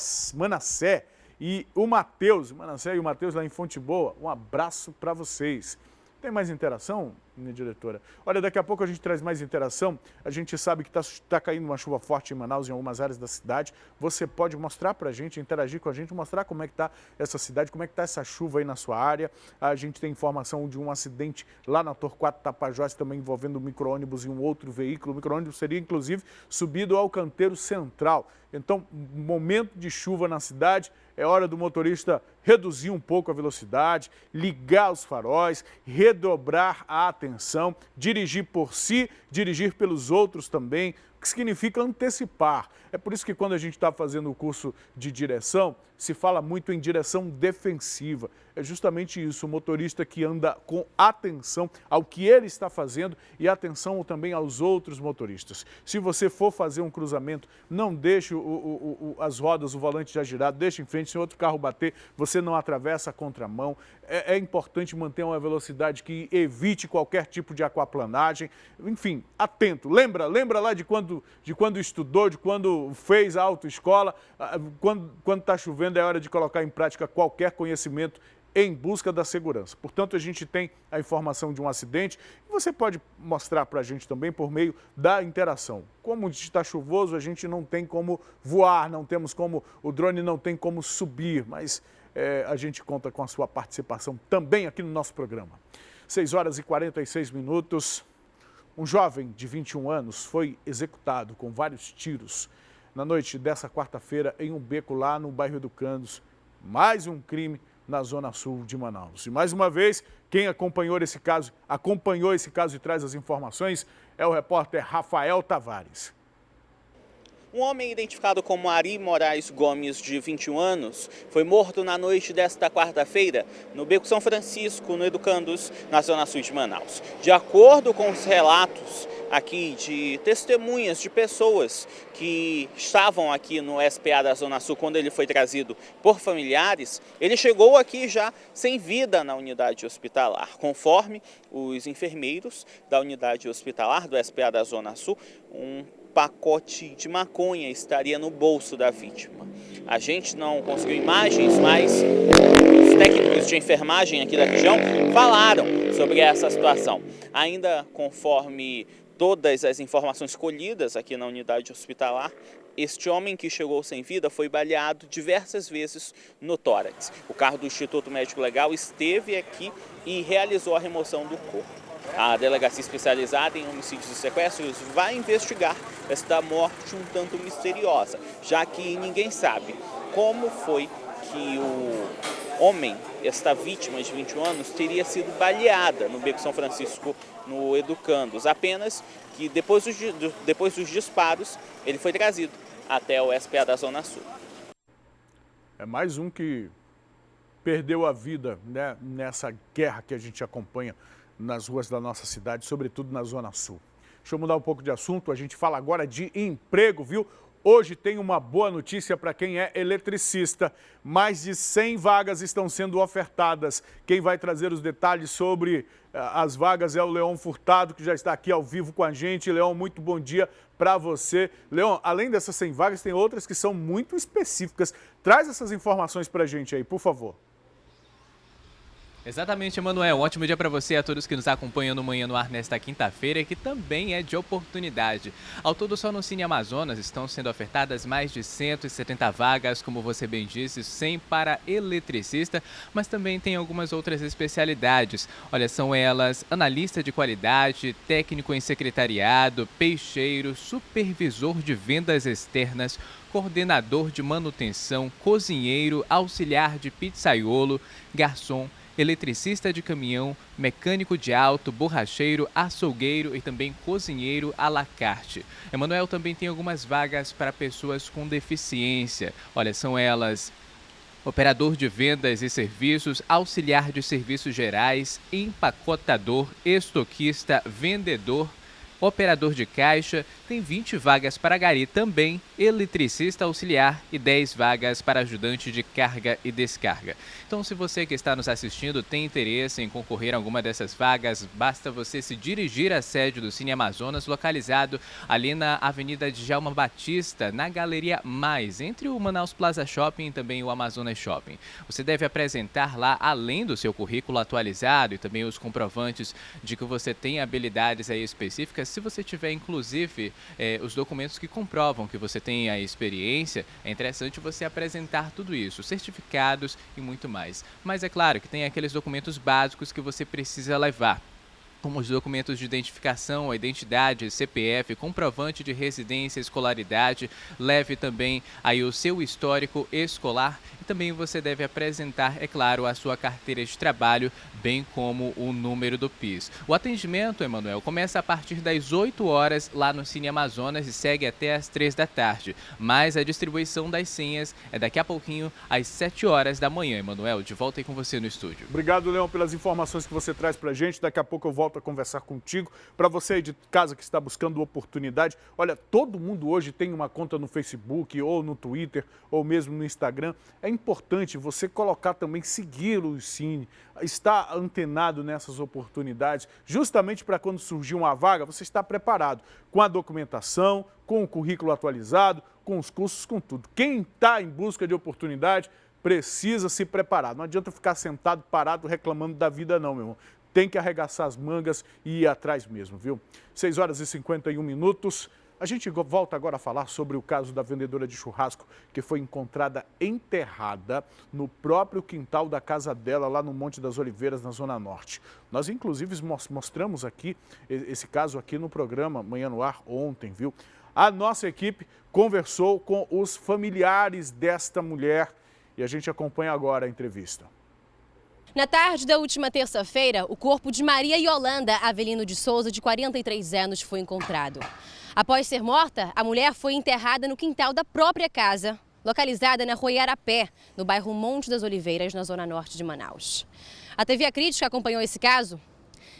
e o Matheus. Manassé e o Matheus lá em Fonte Boa. Um abraço para vocês. Tem mais interação? minha diretora. Olha, daqui a pouco a gente traz mais interação. A gente sabe que está caindo uma chuva forte em Manaus, em algumas áreas da cidade. Você pode mostrar para a gente, interagir com a gente, mostrar como é que está essa cidade, como é que está essa chuva aí na sua área. A gente tem informação de um acidente lá na Torquato Tapajós, também envolvendo um micro-ônibus e um outro veículo. O micro-ônibus seria, inclusive, subido ao canteiro central. Então, momento de chuva na cidade, é hora do motorista reduzir um pouco a velocidade, ligar os faróis, redobrar a atenção, dirigir por si, dirigir pelos outros também, o que significa antecipar. É por isso que quando a gente está fazendo o curso de direção, se fala muito em direção defensiva. É justamente isso, o motorista que anda com atenção ao que ele está fazendo e atenção também aos outros motoristas. Se você for fazer um cruzamento, não deixe as rodas, o volante já girado, deixe em frente, se outro carro bater, você não atravessa a contramão. É importante manter uma velocidade que evite qualquer tipo de aquaplanagem. Enfim, atento. Lembra lá de quando estudou, de quando fez a autoescola, quando está chovendo é hora de colocar em prática qualquer conhecimento em busca da segurança. Portanto, a gente tem a informação de um acidente e você pode mostrar para a gente também por meio da interação. Como está chuvoso, a gente não tem como voar, o drone não tem como subir, mas a gente conta com a sua participação também aqui no nosso programa. 6h46. Um jovem de 21 anos foi executado com vários tiros na noite dessa quarta-feira em um beco lá no bairro Educandos. Mais um crime na zona sul de Manaus. E mais uma vez, quem acompanhou esse caso e traz as informações é o repórter Rafael Tavares. Um homem identificado como Ari Moraes Gomes, de 21 anos, foi morto na noite desta quarta-feira no Beco São Francisco, no Educandos, na zona sul de Manaus. De acordo com os relatos aqui de testemunhas de pessoas que estavam aqui no SPA da Zona Sul quando ele foi trazido por familiares, ele chegou aqui já sem vida na unidade hospitalar. Conforme os enfermeiros da unidade hospitalar do SPA da Zona Sul, um pacote de maconha estaria no bolso da vítima. A gente não conseguiu imagens, mas os técnicos de enfermagem aqui da região falaram sobre essa situação. Ainda conforme todas as informações colhidas aqui na unidade hospitalar, este homem que chegou sem vida foi baleado diversas vezes no tórax. O carro do Instituto Médico Legal esteve aqui e realizou a remoção do corpo. A Delegacia Especializada em Homicídios e Sequestros vai investigar esta morte um tanto misteriosa, já que ninguém sabe como foi que o homem, esta vítima de 21 anos, teria sido baleada no Beco São Francisco, no Educandos. Apenas que depois dos disparos, ele foi trazido até o SPA da Zona Sul. É mais um que perdeu a vida, né, nessa guerra que a gente acompanha nas ruas da nossa cidade, sobretudo na Zona Sul. Deixa eu mudar um pouco de assunto, a gente fala agora de emprego, viu? Hoje tem uma boa notícia para quem é eletricista. Mais de 100 vagas estão sendo ofertadas. Quem vai trazer os detalhes sobre as vagas é o Leon Furtado, que já está aqui ao vivo com a gente. Leon, muito bom dia para você. Leon, além dessas 100 vagas, tem outras que são muito específicas. Traz essas informações para a gente aí, por favor. Exatamente, Emanuel. Ótimo dia para você e a todos que nos acompanham no Manhã no Ar nesta quinta-feira, que também é de oportunidade. Ao todo, só no Cine Amazonas estão sendo ofertadas mais de 170 vagas, como você bem disse, 100 para eletricista, mas também tem algumas outras especialidades. Olha, são elas analista de qualidade, técnico em secretariado, peixeiro, supervisor de vendas externas, coordenador de manutenção, cozinheiro, auxiliar de pizzaiolo, garçom, eletricista de caminhão, mecânico de auto, borracheiro, açougueiro e também cozinheiro à la carte. Emanuel, também tem algumas vagas para pessoas com deficiência. Olha, são elas: operador de vendas e serviços, auxiliar de serviços gerais, empacotador, estoquista, vendedor, operador de caixa, tem 20 vagas para gari também, eletricista auxiliar e 10 vagas para ajudante de carga e descarga. Então, se você que está nos assistindo tem interesse em concorrer a alguma dessas vagas, basta você se dirigir à sede do Cine Amazonas, localizado ali na Avenida Djalma Batista, na Galeria Mais, entre o Manaus Plaza Shopping e também o Amazonas Shopping. Você deve apresentar lá, além do seu currículo atualizado e também os comprovantes de que você tem habilidades aí específicas, se você tiver inclusive os documentos que comprovam que você tem a experiência, é interessante você apresentar tudo isso, certificados e muito mais. Mas é claro que tem aqueles documentos básicos que você precisa levar, como os documentos de identificação, a identidade, CPF, comprovante de residência, escolaridade. Leve também aí o seu histórico escolar e também você deve apresentar, é claro, a sua carteira de trabalho, bem como o número do PIS. O atendimento, Emanuel, começa a partir das 8 horas lá no Cine Amazonas e segue até às 3 da tarde. Mas a distribuição das senhas é daqui a pouquinho, às 7 horas da manhã. Emanuel, de volta aí com você no estúdio. Obrigado, Leão, pelas informações que você traz pra gente. Daqui a pouco eu volto a conversar contigo. Para você aí de casa que está buscando oportunidade, olha, todo mundo hoje tem uma conta no Facebook ou no Twitter ou mesmo no Instagram. É importante você colocar também, seguir o Cine, estar antenado nessas oportunidades, justamente para quando surgir uma vaga, você estar preparado com a documentação, com o currículo atualizado, com os cursos, com tudo. Quem está em busca de oportunidade precisa se preparar. Não adianta ficar sentado, parado, reclamando da vida não, meu irmão. Tem que arregaçar as mangas e ir atrás mesmo, viu? 6 horas e 51 minutos. A gente volta agora a falar sobre o caso da vendedora de churrasco que foi encontrada enterrada no próprio quintal da casa dela, lá no Monte das Oliveiras, na Zona Norte. Nós, inclusive, mostramos aqui esse caso aqui no programa Manhã no Ar ontem, viu? A nossa equipe conversou com os familiares desta mulher e a gente acompanha agora a entrevista. Na tarde da última terça-feira, o corpo de Maria Yolanda Avelino de Souza, de 43 anos, foi encontrado. Após ser morta, a mulher foi enterrada no quintal da própria casa, localizada na Rua Iarapé, no bairro Monte das Oliveiras, na zona norte de Manaus. A TV A Crítica acompanhou esse caso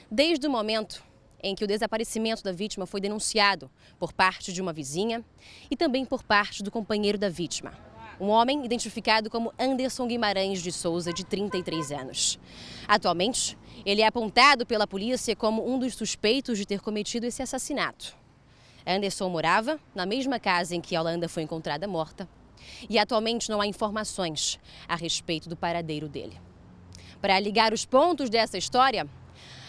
desde o momento em que o desaparecimento da vítima foi denunciado por parte de uma vizinha e também por parte do companheiro da vítima. Um homem identificado como Anderson Guimarães de Souza, de 33 anos. Atualmente, ele é apontado pela polícia como um dos suspeitos de ter cometido esse assassinato. Anderson morava na mesma casa em que Yolanda foi encontrada morta e atualmente não há informações a respeito do paradeiro dele. Para ligar os pontos dessa história,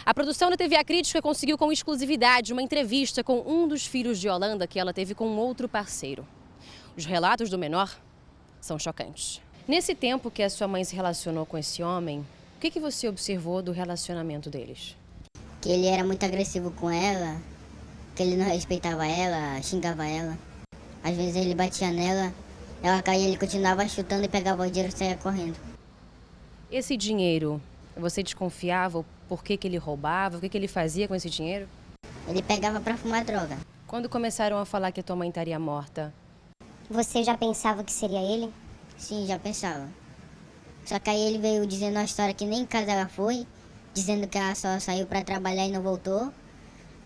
a produção da TV A Crítica conseguiu com exclusividade uma entrevista com um dos filhos de Yolanda que ela teve com outro parceiro. Os relatos do menor são chocantes. Nesse tempo que a sua mãe se relacionou com esse homem, o que você observou do relacionamento deles? Que ele era muito agressivo com ela, que ele não respeitava ela, xingava ela. Às vezes ele batia nela, ela caía, ele continuava chutando e pegava o dinheiro e saía correndo. Esse dinheiro, você desconfiava por que ele roubava, o que ele fazia com esse dinheiro? Ele pegava pra fumar droga. Quando começaram a falar que a tua mãe estaria morta, Você já pensava que seria ele? Sim, já pensava. Só que aí ele veio dizendo uma história que nem em casa ela foi, dizendo que ela só saiu pra trabalhar e não voltou.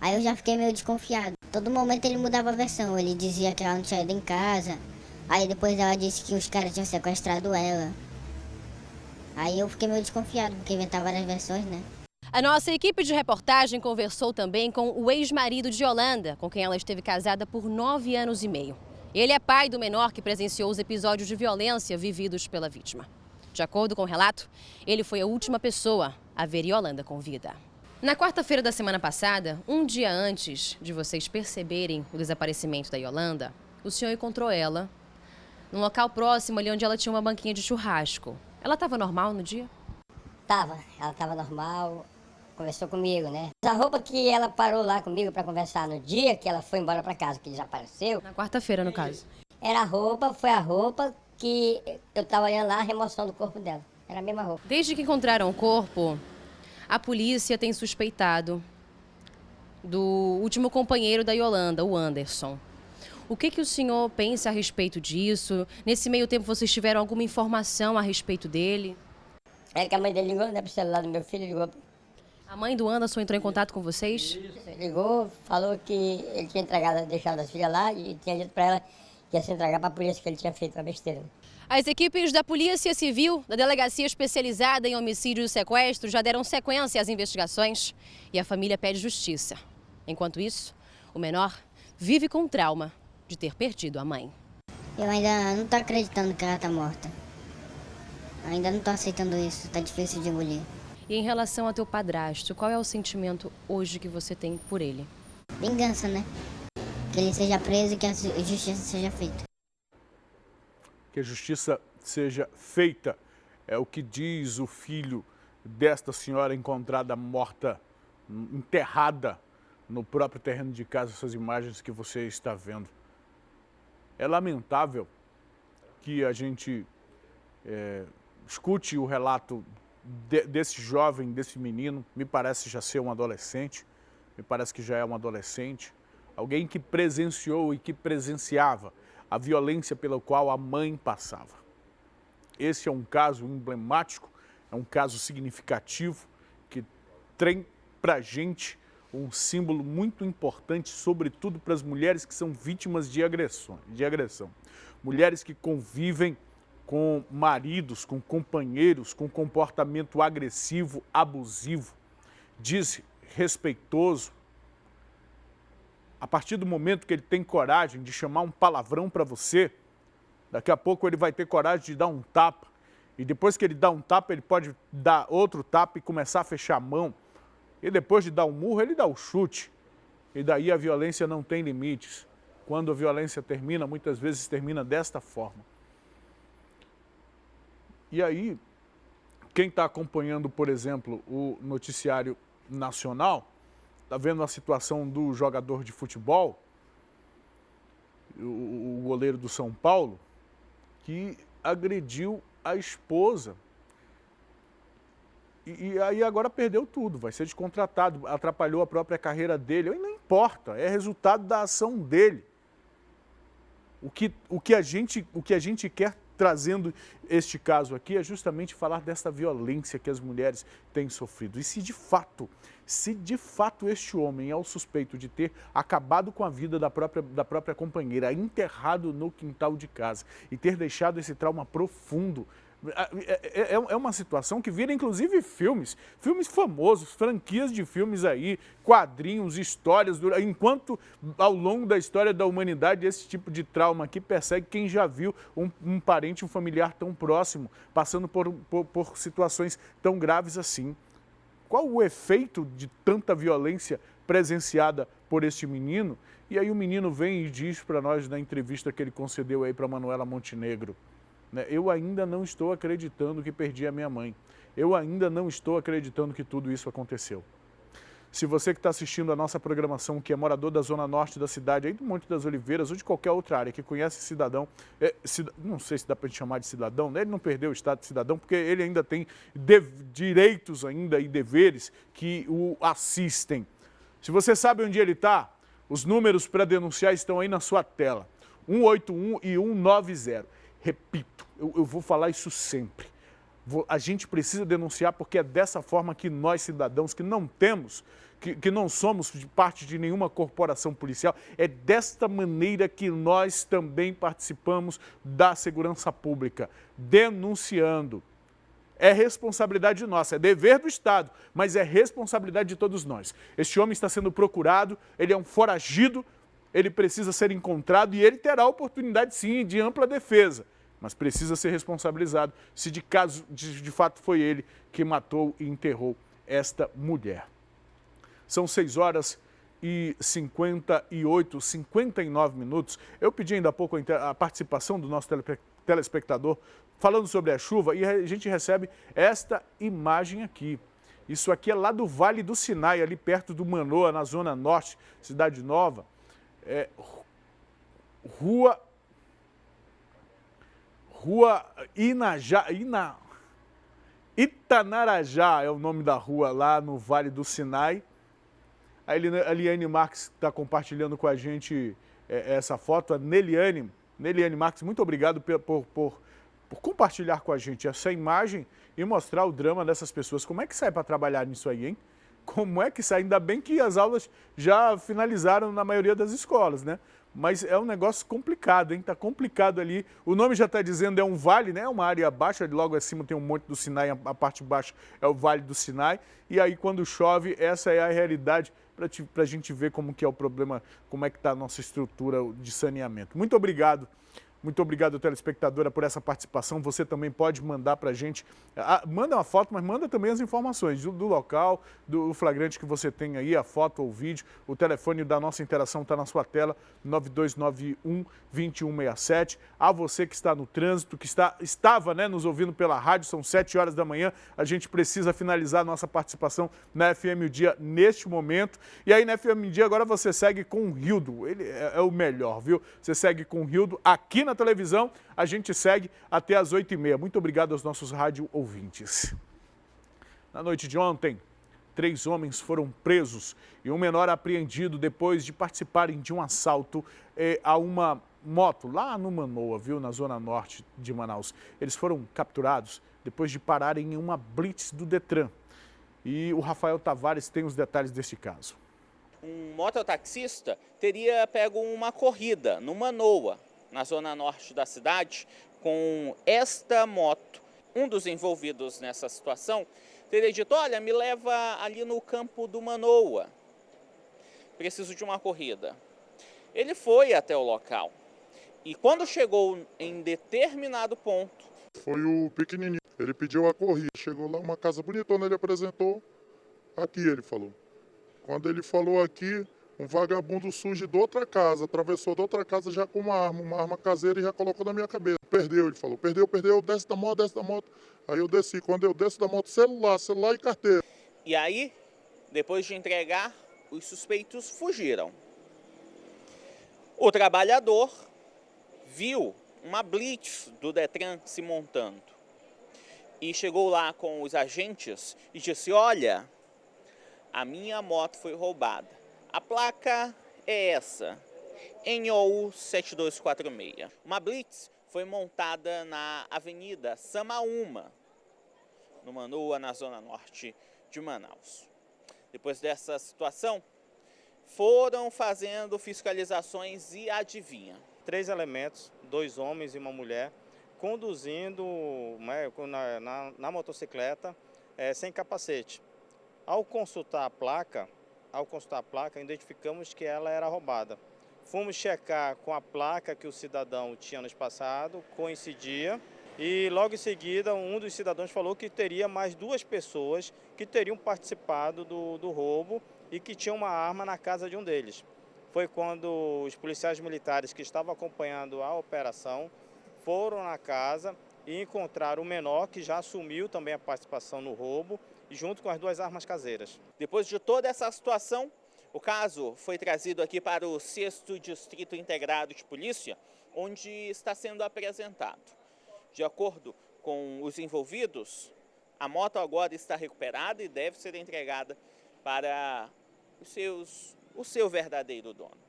Aí eu já fiquei meio desconfiado. Todo momento ele mudava a versão, ele dizia que ela não tinha ido em casa. Aí depois ela disse que os caras tinham sequestrado ela. Aí eu fiquei meio desconfiado, porque inventava várias versões, né? a nossa equipe de reportagem conversou também com o ex-marido de Yolanda, com quem ela esteve casada por 9 anos e meio. Ele é pai do menor que presenciou os episódios de violência vividos pela vítima. De acordo com o relato, ele foi a última pessoa a ver Yolanda com vida. Na quarta-feira da semana passada, um dia antes de vocês perceberem o desaparecimento da Yolanda, o senhor encontrou ela num local próximo ali onde ela tinha uma banquinha de churrasco. Ela estava normal no dia? Ela estava normal, conversou comigo, né? A roupa que ela parou lá comigo para conversar no dia que ela foi embora para casa, que desapareceu. Na quarta-feira, no caso. Foi a roupa que eu estava olhando lá, a remoção do corpo dela. Era a mesma roupa. Desde que encontraram o corpo, a polícia tem suspeitado do último companheiro da Yolanda, o Anderson. O que o senhor pensa a respeito disso? Nesse meio tempo, vocês tiveram alguma informação a respeito dele? É que a mãe dele ligou, né, pro celular do meu filho, ligou. A mãe do Anderson entrou em contato com vocês? Ligou, falou que ele tinha deixado as filhas lá e tinha dito para ela que ia se entregar para a polícia, que ele tinha feito uma besteira. As equipes da Polícia Civil, da Delegacia Especializada em Homicídio e Sequestro, já deram sequência às investigações e a família pede justiça. Enquanto isso, o menor vive com trauma de ter perdido a mãe. Eu ainda não tô acreditando que ela tá morta. Ainda não tô aceitando isso, tá difícil de engolir. E em relação ao teu padrasto, qual é o sentimento hoje que você tem por ele? Vingança, né? Que ele seja preso e que a justiça seja feita. Que a justiça seja feita, é o que diz o filho desta senhora encontrada morta, enterrada no próprio terreno de casa, essas imagens que você está vendo. É lamentável que a gente escute o relato desse jovem, desse menino, me parece já ser um adolescente, me parece que já é um adolescente, alguém que presenciou e que presenciava a violência pela qual a mãe passava. Esse é um caso emblemático, é um caso significativo que tem para a gente um símbolo muito importante, sobretudo para as mulheres que são vítimas de agressão. Mulheres que convivem com maridos, com companheiros, com comportamento agressivo, abusivo, desrespeitoso. A partir do momento que ele tem coragem de chamar um palavrão para você, daqui a pouco ele vai ter coragem de dar um tapa. E depois que ele dá um tapa, ele pode dar outro tapa e começar a fechar a mão. E depois de dar um murro, ele dá o chute. E daí a violência não tem limites. Quando a violência termina, muitas vezes termina desta forma. E aí, quem está acompanhando, por exemplo, o noticiário nacional, está vendo a situação do jogador de futebol, o goleiro do São Paulo, que agrediu a esposa. E aí agora perdeu tudo, vai ser descontratado, atrapalhou a própria carreira dele. Não importa, é resultado da ação dele. O que a gente quer trazendo este caso aqui é justamente falar dessa violência que as mulheres têm sofrido. E se de fato este homem é o suspeito de ter acabado com a vida da própria companheira, enterrado no quintal de casa e ter deixado esse trauma profundo, é uma situação que vira inclusive filmes famosos, franquias de filmes aí, quadrinhos, histórias, enquanto ao longo da história da humanidade esse tipo de trauma aqui persegue quem já viu um parente, um familiar tão próximo, passando por situações tão graves assim. Qual o efeito de tanta violência presenciada por este menino? E aí o menino vem e diz para nós na entrevista que ele concedeu aí para Manuela Montenegro: eu ainda não estou acreditando que perdi a minha mãe. Eu ainda não estou acreditando que tudo isso aconteceu. Se você que está assistindo a nossa programação, que é morador da zona norte da cidade, aí do Monte das Oliveiras ou de qualquer outra área, que conhece cidadão, não sei se dá para chamar de cidadão, né? Ele não perdeu o estado de cidadão, porque ele ainda tem direitos ainda e deveres que o assistem. Se você sabe onde ele está, os números para denunciar estão aí na sua tela, 181 e 190. Repito, eu vou falar isso sempre. A gente precisa denunciar porque é dessa forma que nós, cidadãos, que não temos, que não somos parte de nenhuma corporação policial, é desta maneira que nós também participamos da segurança pública, denunciando. É responsabilidade nossa, é dever do Estado, mas é responsabilidade de todos nós. Este homem está sendo procurado, ele é um foragido, ele precisa ser encontrado e ele terá a oportunidade, sim, de ampla defesa, mas precisa ser responsabilizado se de fato foi ele que matou e enterrou esta mulher. São 6 horas e 59 minutos. Eu pedi ainda há pouco a participação do nosso telespectador falando sobre a chuva e a gente recebe esta imagem aqui. Isso aqui é lá do Vale do Sinai, ali perto do Manoa, na zona norte, Cidade Nova. Rua Itanarajá é o nome da rua lá no Vale do Sinai. A Eliane Marques está compartilhando com a gente essa foto. A Neliane Marques, muito obrigado por compartilhar com a gente essa imagem e mostrar o drama dessas pessoas. Como é que sai para trabalhar nisso aí, hein? como é que sai. Ainda bem que as aulas já finalizaram na maioria das escolas, né? Mas é um negócio complicado, hein? Tá complicado ali. O nome já está dizendo, é um vale, né? Uma área baixa, logo acima tem um monte do Sinai, a parte baixa é o Vale do Sinai. E aí quando chove, essa é a realidade para a gente ver como que é o problema, como é que está a nossa estrutura de saneamento. Muito obrigado. Muito obrigado, telespectadora, por essa participação. Você também pode mandar para a gente, manda uma foto, mas manda também as informações do local, do flagrante que você tem aí, a foto ou o vídeo. O telefone da nossa interação está na sua tela, 9291-2167. A você que está no trânsito, que estava, né, nos ouvindo pela rádio, são 7 horas da manhã, a gente precisa finalizar a nossa participação na FM O Dia neste momento. E aí na FM O Dia agora você segue com o Rildo, ele é o melhor, viu? Você segue com o Rildo aqui na televisão, a gente segue até às 8h30. Muito obrigado aos nossos rádio ouvintes. Na noite de ontem, 3 homens foram presos e um menor apreendido depois de participarem de um assalto a uma moto lá no Manoa, viu, na zona norte de Manaus. Eles foram capturados depois de pararem em uma blitz do Detran. E o Rafael Tavares tem os detalhes deste caso. Um mototaxista teria pego uma corrida no Manoa, na zona norte da cidade, com esta moto. Um dos envolvidos nessa situação teria dito, olha, me leva ali no campo do Manoa, preciso de uma corrida. Ele foi até o local e quando chegou em determinado ponto... Foi o pequenininho, ele pediu a corrida, chegou lá, uma casa bonitona, ele apresentou, aqui ele falou. Quando ele falou aqui, um vagabundo surge de outra casa, atravessou de outra casa já com uma arma caseira e já colocou na minha cabeça. Perdeu, ele falou, perdeu, desce da moto. Aí eu desci, quando eu desço da moto, celular e carteira. E aí, depois de entregar, os suspeitos fugiram. O trabalhador viu uma blitz do Detran se montando e chegou lá com os agentes e disse, olha, a minha moto foi roubada. A placa é essa, NOU 7246. Uma blitz foi montada na Avenida Samaúma, no Manoa, na zona norte de Manaus. Depois dessa situação, foram fazendo fiscalizações e adivinha. 3 elementos, 2 homens e uma mulher, conduzindo na motocicleta sem capacete. Ao consultar a placa, identificamos que ela era roubada. Fomos checar com a placa que o cidadão tinha nos passado, coincidia, e logo em seguida um dos cidadãos falou que teria mais 2 pessoas que teriam participado do roubo e que tinham uma arma na casa de um deles. Foi quando os policiais militares que estavam acompanhando a operação foram na casa e encontraram o menor que já assumiu também a participação no roubo, junto com as 2 armas caseiras. Depois de toda essa situação, o caso foi trazido aqui para o 6º Distrito Integrado de Polícia, onde está sendo apresentado. De acordo com os envolvidos, a moto agora está recuperada e deve ser entregada para o seu verdadeiro dono.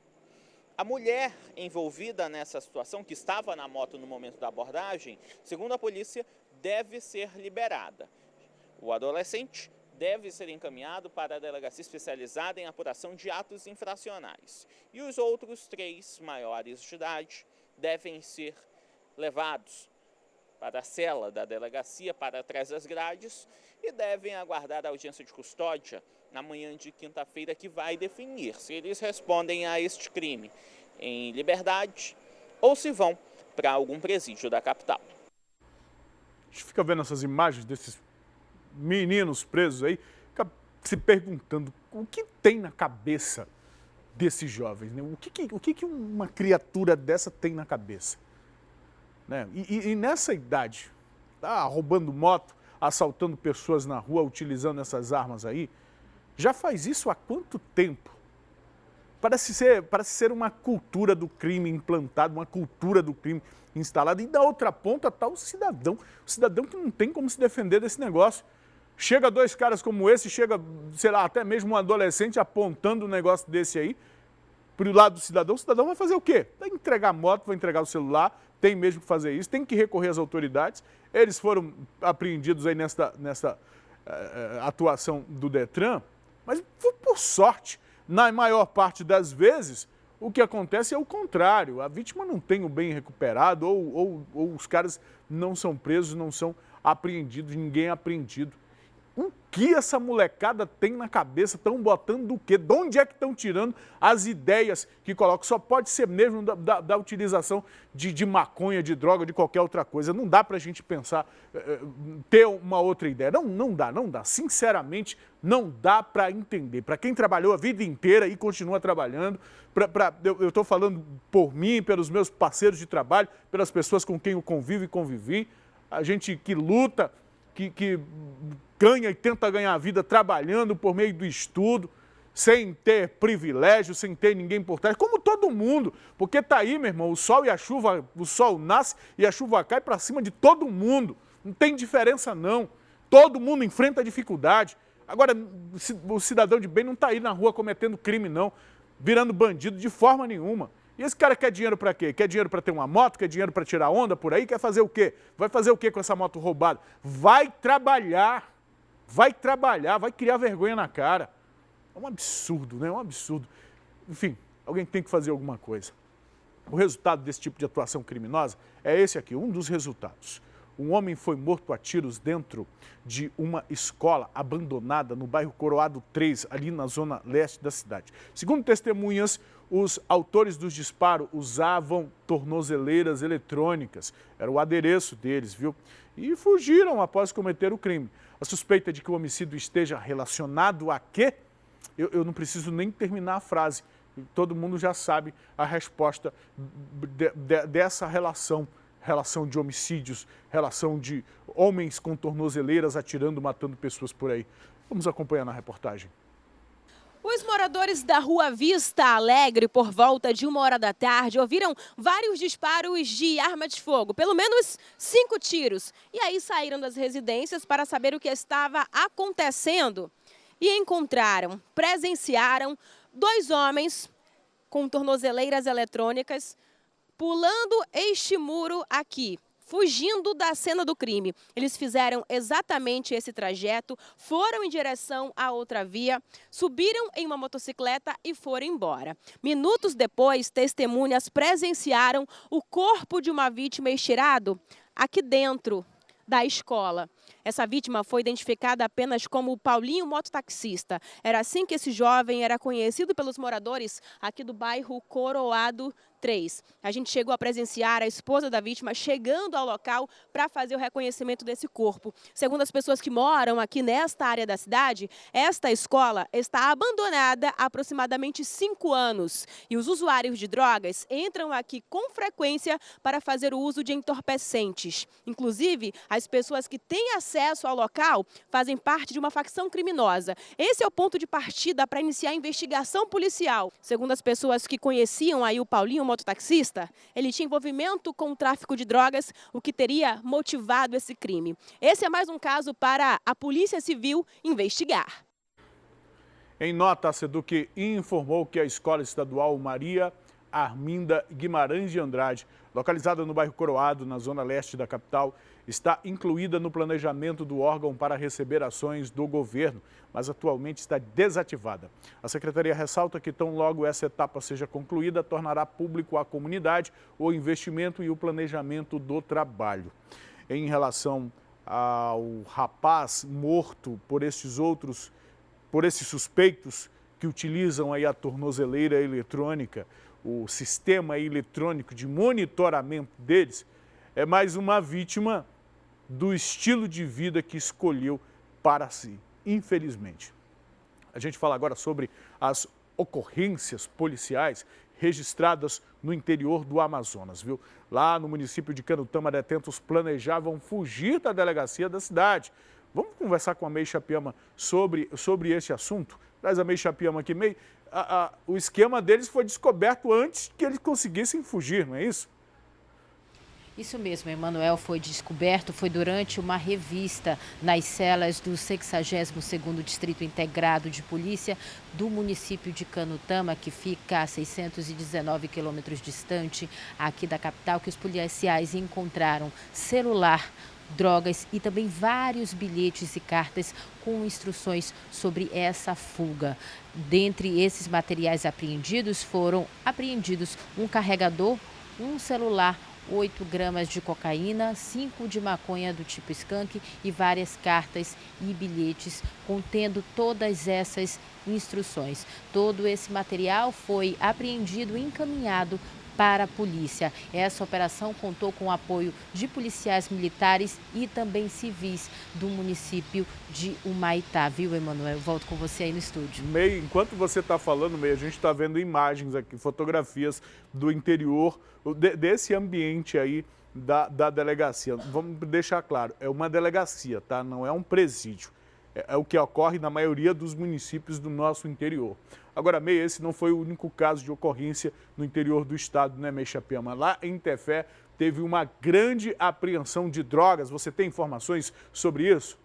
A mulher envolvida nessa situação, que estava na moto no momento da abordagem, segundo a polícia, deve ser liberada. O adolescente deve ser encaminhado para a delegacia especializada em apuração de atos infracionais. E os outros 3 maiores de idade devem ser levados para a cela da delegacia, para trás das grades, e devem aguardar a audiência de custódia na manhã de quinta-feira, que vai definir se eles respondem a este crime em liberdade ou se vão para algum presídio da capital. A gente fica vendo essas imagens desses meninos presos aí, fica se perguntando o que tem na cabeça desses jovens, né? O que uma criatura dessa tem na cabeça, né? E nessa idade, tá roubando moto, assaltando pessoas na rua, utilizando essas armas aí, já faz isso há quanto tempo? Parece ser uma cultura do crime implantada, uma cultura do crime instalada. E da outra ponta está o cidadão que não tem como se defender desse negócio. Chega 2 caras como esse, chega, sei lá, até mesmo um adolescente apontando um negócio desse aí para o lado do cidadão. O cidadão vai fazer o quê? Vai entregar a moto, vai entregar o celular, tem mesmo que fazer isso, tem que recorrer às autoridades. Eles foram apreendidos aí nessa atuação do Detran, Mas por sorte, na maior parte das vezes, o que acontece é o contrário. A vítima não tem o bem recuperado ou os caras não são presos, não são apreendidos, ninguém é apreendido. O que essa molecada tem na cabeça? Estão botando do quê? De onde é que estão tirando as ideias que colocam? Só pode ser mesmo da utilização de maconha, de droga, de qualquer outra coisa. Não dá para a gente pensar, ter uma outra ideia. Não dá. Sinceramente, não dá para entender. Para quem trabalhou a vida inteira e continua trabalhando, eu estou falando por mim, pelos meus parceiros de trabalho, pelas pessoas com quem eu convivo e convivi, a gente que luta, que ganha e tenta ganhar a vida trabalhando por meio do estudo, sem ter privilégio, sem ter ninguém por trás, como todo mundo, porque tá aí, meu irmão, o sol e a chuva, o sol nasce e a chuva cai para cima de todo mundo, não tem diferença não, todo mundo enfrenta dificuldade. Agora, o cidadão de bem não tá aí na rua cometendo crime não, virando bandido de forma nenhuma. E esse cara quer dinheiro para quê? Quer dinheiro para ter uma moto? Quer dinheiro para tirar onda por aí? Quer fazer o quê? Vai fazer o quê com essa moto roubada? Vai trabalhar, vai criar vergonha na cara. É um absurdo, né? É um absurdo. Enfim, alguém tem que fazer alguma coisa. O resultado desse tipo de atuação criminosa é esse aqui, um dos resultados. Um homem foi morto a tiros dentro de uma escola abandonada no bairro Coroado 3, ali na zona leste da cidade. Segundo testemunhas, os autores dos disparos usavam tornozeleiras eletrônicas. Era o adereço deles, viu? E fugiram após cometer o crime. A suspeita de que o homicídio esteja relacionado a quê? Eu não preciso nem terminar a frase. Todo mundo já sabe a resposta dessa relação. Relação de homicídios, relação de homens com tornozeleiras atirando, matando pessoas por aí. Vamos acompanhar na reportagem. Os moradores da Rua Vista Alegre, por volta de 1h da tarde, ouviram vários disparos de arma de fogo, pelo menos 5 tiros. E aí saíram das residências para saber o que estava acontecendo. E presenciaram 2 homens com tornozeleiras eletrônicas pulando este muro aqui, fugindo da cena do crime. Eles fizeram exatamente esse trajeto, foram em direção à outra via, subiram em uma motocicleta e foram embora. Minutos depois, testemunhas presenciaram o corpo de uma vítima estirado aqui dentro da escola. Essa vítima foi identificada apenas como Paulinho, mototaxista. Era assim que esse jovem era conhecido pelos moradores aqui do bairro Coroado 3. A gente chegou a presenciar a esposa da vítima chegando ao local para fazer o reconhecimento desse corpo. Segundo as pessoas que moram aqui nesta área da cidade, esta escola está abandonada há aproximadamente 5 anos. E os usuários de drogas entram aqui com frequência para fazer o uso de entorpecentes. Inclusive, as pessoas que têm acesso ao local fazem parte de uma facção criminosa. Esse é o ponto de partida para iniciar a investigação policial. Segundo as pessoas que conheciam aí o Paulinho, mototaxista, ele tinha envolvimento com o tráfico de drogas, o que teria motivado esse crime. Esse é mais um caso para a Polícia Civil investigar. Em nota, a SEDUC informou que a Escola Estadual Maria Arminda Guimarães de Andrade, localizada no bairro Coroado, na zona leste da capital, está incluída no planejamento do órgão para receber ações do governo, mas atualmente está desativada. A Secretaria ressalta que tão logo essa etapa seja concluída, tornará público à comunidade o investimento e o planejamento do trabalho. Em relação ao rapaz morto por esses suspeitos que utilizam aí a tornozeleira eletrônica, o sistema eletrônico de monitoramento deles, é mais uma vítima do estilo de vida que escolheu para si, infelizmente. A gente fala agora sobre as ocorrências policiais registradas no interior do Amazonas, viu? Lá no município de Canutama, detentos planejavam fugir da delegacia da cidade. Vamos conversar com a Meixa Piama sobre esse assunto? Traz a Meixa Piama aqui. O esquema deles foi descoberto antes que eles conseguissem fugir, não é isso? Isso mesmo, Emanuel, foi descoberto, foi durante uma revista nas celas do 62º Distrito Integrado de Polícia do município de Canutama, que fica a 619 quilômetros distante aqui da capital, que os policiais encontraram celular, drogas e também vários bilhetes e cartas com instruções sobre essa fuga. Dentre esses materiais apreendidos, foram apreendidos um carregador, um celular, 8 gramas de cocaína, 5 de maconha do tipo skunk e várias cartas e bilhetes contendo todas essas instruções. Todo esse material foi apreendido e encaminhado para a polícia. Essa operação contou com o apoio de policiais militares e também civis do município de Humaitá, viu, Emanuel? Eu volto com você aí no estúdio. Meio, enquanto você está falando, Meio, a gente está vendo imagens aqui, fotografias do interior, desse ambiente aí da delegacia. Vamos deixar claro, é uma delegacia, tá? Não é um presídio. É o que ocorre na maioria dos municípios do nosso interior. Agora, Meio, esse não foi o único caso de ocorrência no interior do estado, né, Meixapiama? Lá em Tefé teve uma grande apreensão de drogas. Você tem informações sobre isso?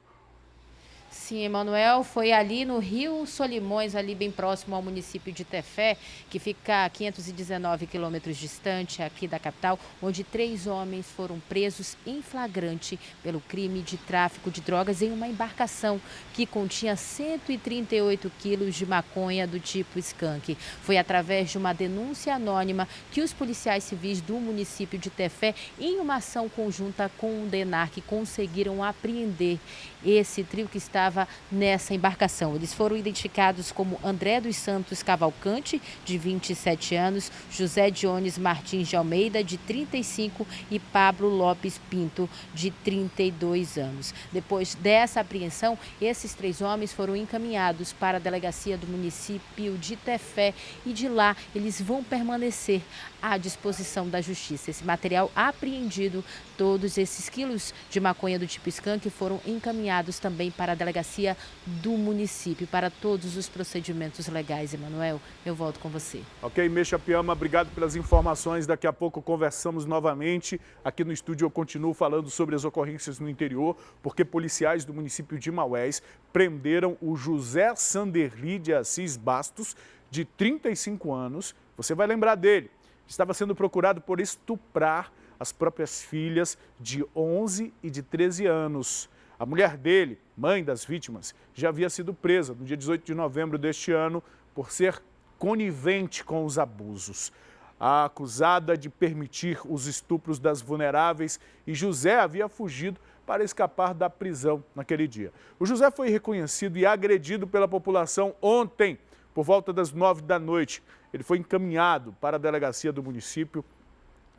Sim, Emanuel, foi ali no Rio Solimões, ali bem próximo ao município de Tefé, que fica a 519 quilômetros distante aqui da capital, onde 3 homens foram presos em flagrante pelo crime de tráfico de drogas em uma embarcação que continha 138 quilos de maconha do tipo skunk. Foi através de uma denúncia anônima que os policiais civis do município de Tefé, em uma ação conjunta com o DENARC, conseguiram apreender esse trio que estava nessa embarcação. Eles foram identificados como André dos Santos Cavalcante, de 27 anos, José Dionis Martins de Almeida, de 35 e Pablo Lopes Pinto, de 32 anos. Depois dessa apreensão, esses 3 homens foram encaminhados para a delegacia do município de Tefé e de lá eles vão permanecer à disposição da justiça. Esse material apreendido, todos esses quilos de maconha do tipo skunk foram encaminhados também para a delegacia do município, para todos os procedimentos legais. Emanuel, eu volto com você. Ok, Meixapiama, obrigado pelas informações. Daqui a pouco conversamos novamente. Aqui no estúdio eu continuo falando sobre as ocorrências no interior, porque policiais do município de Maués prenderam o José Sanderli de Assis Bastos, de 35 anos. Você vai lembrar dele. Estava sendo procurado por estuprar as próprias filhas de 11 e de 13 anos. A mulher dele, mãe das vítimas, já havia sido presa no dia 18 de novembro deste ano por ser conivente com os abusos. A acusada de permitir os estupros das vulneráveis e José havia fugido para escapar da prisão naquele dia. O José foi reconhecido e agredido pela população ontem, por volta das 9 da noite. Ele foi encaminhado para a delegacia do município,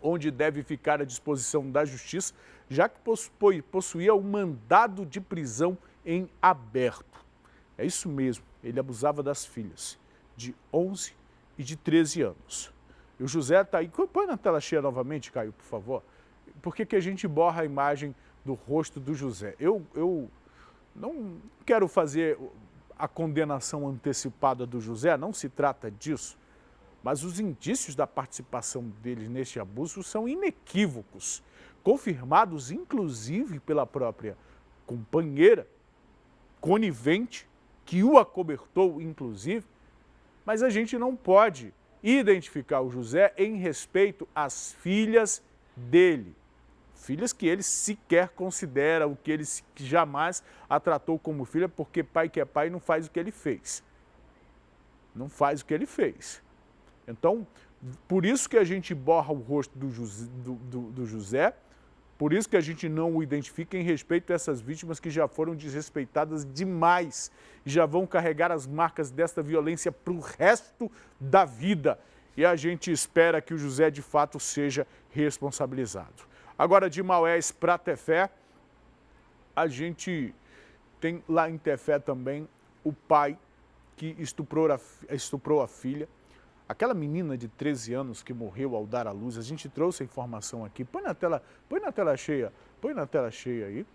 onde deve ficar à disposição da justiça, já que possuía um mandado de prisão em aberto. É isso mesmo, ele abusava das filhas, de 11 e de 13 anos. E o José está aí. Põe na tela cheia novamente, Caio, por favor. Por que a gente borra a imagem do rosto do José? Eu não quero fazer a condenação antecipada do José, não se trata disso. Mas os indícios da participação dele neste abuso são inequívocos, confirmados inclusive pela própria companheira, conivente, que o acobertou inclusive, mas a gente não pode identificar o José em respeito às filhas dele, filhas que ele sequer considera, o que ele jamais a tratou como filha, porque pai que é pai não faz o que ele fez. Não faz o que ele fez. Então, por isso que a gente borra o rosto do José, por isso que a gente não o identifica em respeito a essas vítimas que já foram desrespeitadas demais e já vão carregar as marcas desta violência para o resto da vida. E a gente espera que o José, de fato, seja responsabilizado. Agora, de Maués para Tefé, a gente tem lá em Tefé também o pai que estuprou a filha. Aquela menina de 13 anos que morreu ao dar à luz, a gente trouxe a informação aqui. Põe na tela cheia aí.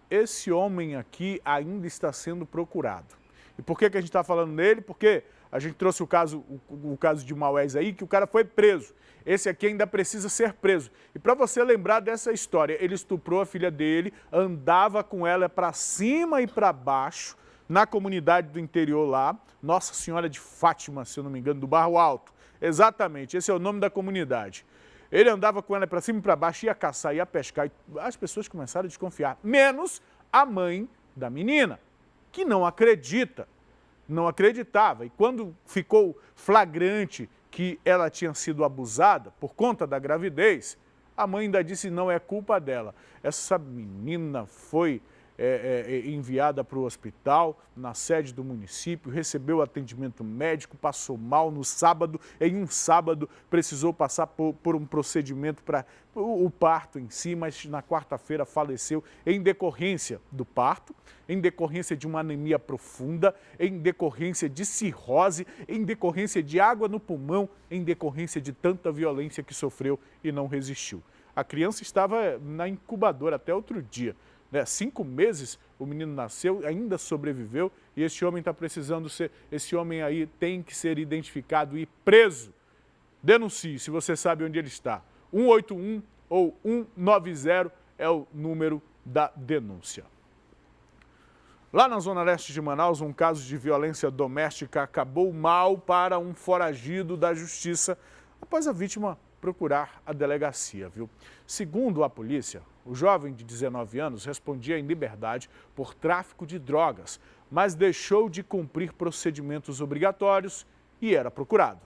Esse homem aqui ainda está sendo procurado. E por que a gente está falando nele? Porque a gente trouxe o caso de Maués aí, que o cara foi preso. Esse aqui ainda precisa ser preso. E para você lembrar dessa história, ele estuprou a filha dele, andava com ela para cima e para baixo, na comunidade do interior lá, Nossa Senhora de Fátima, se eu não me engano, do Barro Alto. Exatamente, esse é o nome da comunidade. Ele andava com ela para cima e para baixo, ia caçar, ia pescar. E as pessoas começaram a desconfiar, menos a mãe da menina, que não acreditava. E quando ficou flagrante que ela tinha sido abusada por conta da gravidez, a mãe ainda disse não é culpa dela. Essa menina foi enviada para o hospital, na sede do município, recebeu atendimento médico, passou mal no sábado. Em um sábado, precisou passar por um procedimento para o parto em si, mas na quarta-feira faleceu em decorrência do parto, em decorrência de uma anemia profunda, em decorrência de cirrose, em decorrência de água no pulmão, em decorrência de tanta violência que sofreu e não resistiu. A criança estava na incubadora até outro dia. 5 meses o menino nasceu, ainda sobreviveu, e esse homem está precisando ser, esse homem aí tem que ser identificado e preso. Denuncie, se você sabe onde ele está. 181 ou 190 é o número da denúncia. Lá na zona leste de Manaus, um caso de violência doméstica acabou mal para um foragido da justiça após a vítima procurar a delegacia, viu? Segundo a polícia, o jovem de 19 anos respondia em liberdade por tráfico de drogas, mas deixou de cumprir procedimentos obrigatórios e era procurado.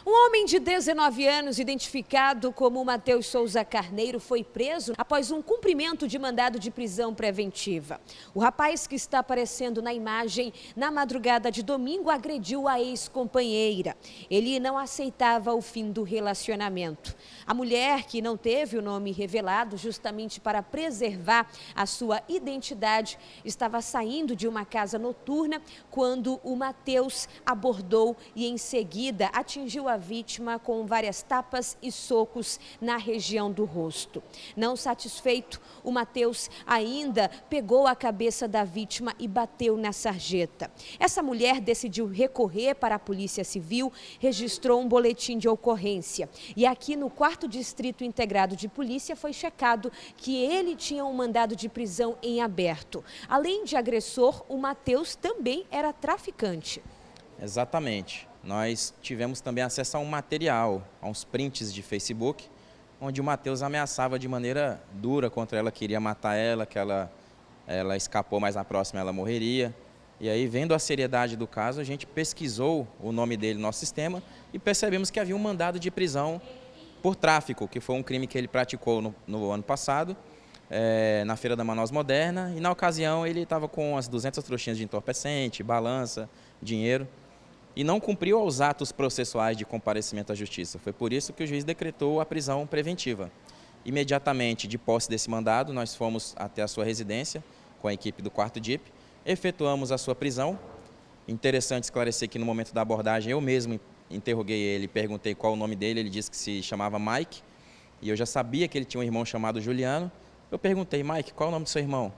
Um homem de 19 anos, identificado como Matheus Souza Carneiro, foi preso após um cumprimento de mandado de prisão preventiva. O rapaz que está aparecendo na imagem, na madrugada de domingo, agrediu a ex-companheira. Ele não aceitava o fim do relacionamento. A mulher, que não teve o nome revelado, justamente para preservar a sua identidade, estava saindo de uma casa noturna quando o Matheus abordou e, em seguida, atingiu a vítima com várias tapas e socos na região do rosto. Não satisfeito, o Matheus ainda pegou a cabeça da vítima e bateu na sarjeta. Essa mulher decidiu recorrer para a Polícia Civil, registrou um boletim de ocorrência. E aqui no 4º Distrito Integrado de Polícia foi checado que ele tinha um mandado de prisão em aberto. Além de agressor, o Matheus também era traficante. Exatamente. Nós tivemos também acesso a um material, a uns prints de Facebook, onde o Matheus ameaçava de maneira dura contra ela, queria matar ela, que ela escapou, mas na próxima ela morreria. E aí, vendo a seriedade do caso, a gente pesquisou o nome dele no nosso sistema e percebemos que havia um mandado de prisão por tráfico, que foi um crime que ele praticou no ano passado, na Feira da Manaus Moderna, e na ocasião ele estava com as 200 trouxinhas de entorpecente, balança, dinheiro, e não cumpriu aos atos processuais de comparecimento à justiça. Foi por isso que o juiz decretou a prisão preventiva. Imediatamente, de posse desse mandado, nós fomos até a sua residência com a equipe do 4º DIP, efetuamos a sua prisão. Interessante esclarecer que no momento da abordagem eu mesmo interroguei ele, perguntei qual o nome dele, ele disse que se chamava Mike, e eu já sabia que ele tinha um irmão chamado Juliano. Eu perguntei, Mike, qual o nome do seu irmão?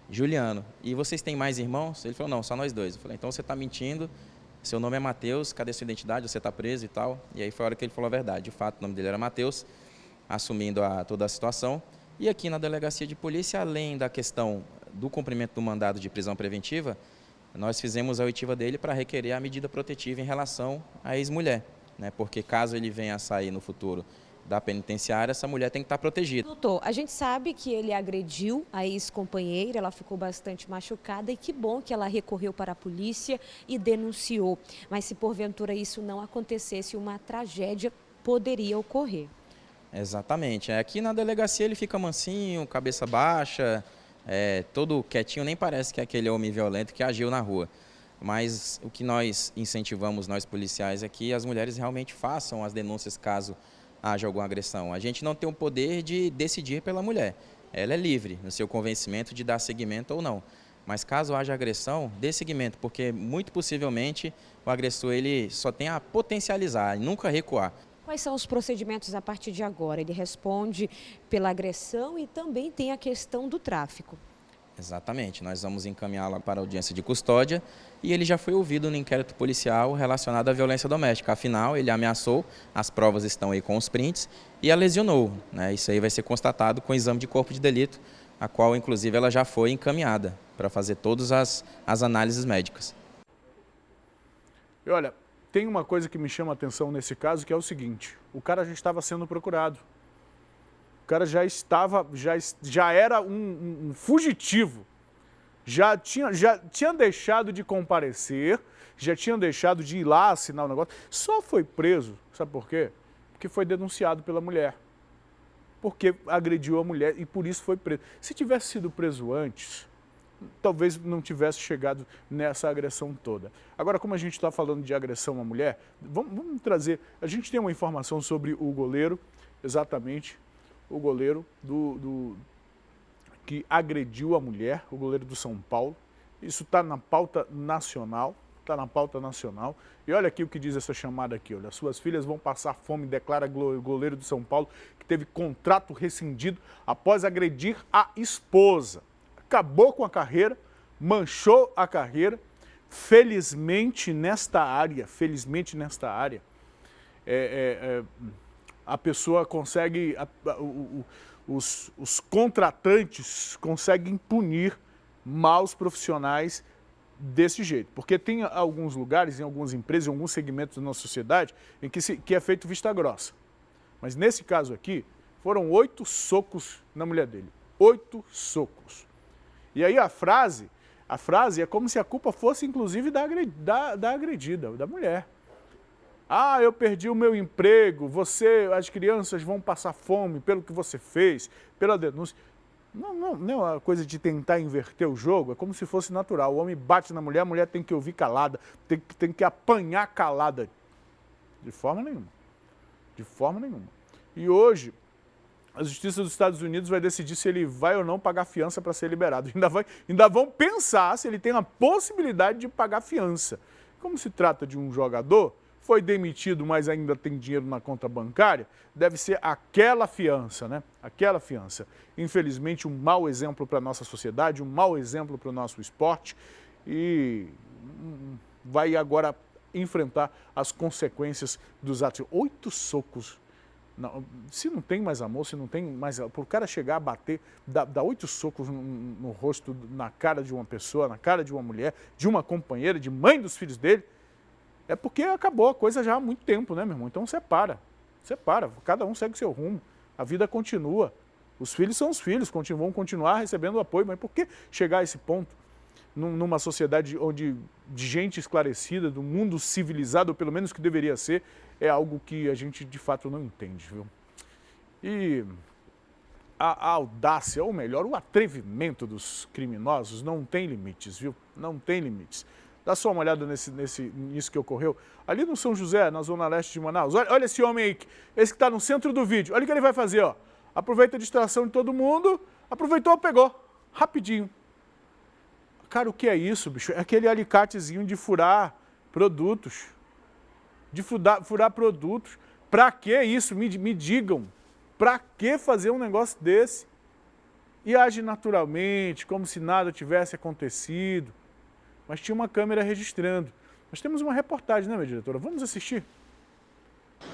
Juliano. E vocês têm mais irmãos? Ele falou, não, só nós dois. Eu falei, então você está mentindo. Seu nome é Matheus, cadê sua identidade? Você está preso e tal. E aí foi a hora que ele falou a verdade. De fato, o nome dele era Matheus, assumindo toda a situação. E aqui na delegacia de polícia, além da questão do cumprimento do mandado de prisão preventiva, nós fizemos a oitiva dele para requerer a medida protetiva em relação à ex-mulher, né? Porque caso ele venha a sair no futuro da penitenciária, essa mulher tem que estar protegida. Doutor, a gente sabe que ele agrediu a ex-companheira, ela ficou bastante machucada e que bom que ela recorreu para a polícia e denunciou. Mas se porventura isso não acontecesse, uma tragédia poderia ocorrer. Exatamente. Aqui na delegacia ele fica mansinho, cabeça baixa, todo quietinho, nem parece que é aquele homem violento que agiu na rua. Mas o que nós incentivamos, nós policiais, é que as mulheres realmente façam as denúncias caso haja alguma agressão. A gente não tem o poder de decidir pela mulher. Ela é livre no seu convencimento de dar seguimento ou não. Mas caso haja agressão, dê seguimento, porque muito possivelmente o agressor ele só tem a potencializar e nunca recuar. Quais são os procedimentos a partir de agora? Ele responde pela agressão e também tem a questão do tráfico. Exatamente, nós vamos encaminhá-lo para a audiência de custódia e ele já foi ouvido no inquérito policial relacionado à violência doméstica. Afinal, ele ameaçou, as provas estão aí com os prints, e a lesionou, né? Isso aí vai ser constatado com o exame de corpo de delito, a qual inclusive ela já foi encaminhada para fazer todas as análises médicas. E olha, tem uma coisa que me chama a atenção nesse caso, que é o seguinte: o cara já estava sendo procurado. O cara já era um fugitivo. Já tinha deixado de comparecer, já tinha deixado de ir lá assinar o negócio. Só foi preso, sabe por quê? Porque foi denunciado pela mulher. Porque agrediu a mulher e por isso foi preso. Se tivesse sido preso antes, talvez não tivesse chegado nessa agressão toda. Agora, como a gente está falando de agressão à mulher, vamos trazer... A gente tem uma informação sobre o goleiro, exatamente, o goleiro que agrediu a mulher, o goleiro do São Paulo. Isso está na pauta nacional, E olha aqui o que diz essa chamada aqui, olha: suas filhas vão passar fome, declara goleiro do São Paulo, que teve contrato rescindido após agredir a esposa. Acabou com a carreira, manchou a carreira. Felizmente nesta área, a pessoa consegue, os contratantes conseguem punir maus profissionais desse jeito. Porque tem alguns lugares, em algumas empresas, em alguns segmentos da nossa sociedade, em que é feito vista grossa. Mas nesse caso aqui, foram 8 socos na mulher dele. 8 socos. E aí a frase é como se a culpa fosse, inclusive, da agredida, da mulher. Ah, eu perdi o meu emprego, as crianças vão passar fome pelo que você fez, pela denúncia. Não é uma coisa de tentar inverter o jogo, é como se fosse natural. O homem bate na mulher, a mulher tem que ouvir calada, tem que apanhar calada. De forma nenhuma. E hoje, a Justiça dos Estados Unidos vai decidir se ele vai ou não pagar fiança para ser liberado. Ainda vão pensar se ele tem a possibilidade de pagar fiança. Como se trata de um jogador, foi demitido, mas ainda tem dinheiro na conta bancária, deve ser aquela fiança, né? Aquela fiança. Infelizmente, um mau exemplo para a nossa sociedade, um mau exemplo para o nosso esporte, e vai agora enfrentar as consequências dos atos. 8 socos. Não, se não tem mais amor, se não tem mais... Para o cara chegar a bater, dar 8 socos no rosto, na cara de uma pessoa, na cara de uma mulher, de uma companheira, de mãe dos filhos dele, é porque acabou a coisa já há muito tempo, né, meu irmão? Então separa, cada um segue o seu rumo, a vida continua. Os filhos são os filhos, vão continuar recebendo apoio, mas por que chegar a esse ponto? Numa sociedade de gente esclarecida, do mundo civilizado, ou pelo menos que deveria ser, é algo que a gente de fato não entende, viu? E a audácia, ou melhor, o atrevimento dos criminosos não tem limites, viu? Não tem limites. Dá só uma olhada nisso que ocorreu ali no São José, na zona leste de Manaus. Olha esse homem aí, esse que está no centro do vídeo. Olha o que ele vai fazer, ó. Aproveita a distração de todo mundo, aproveitou, pegou, rapidinho. Cara, o que é isso, bicho? É aquele alicatezinho de furar produtos. Furar produtos. Pra que isso? Me digam. Pra que fazer um negócio desse? E age naturalmente, como se nada tivesse acontecido. Mas tinha uma câmera registrando. Nós temos uma reportagem, né, minha diretora? Vamos assistir.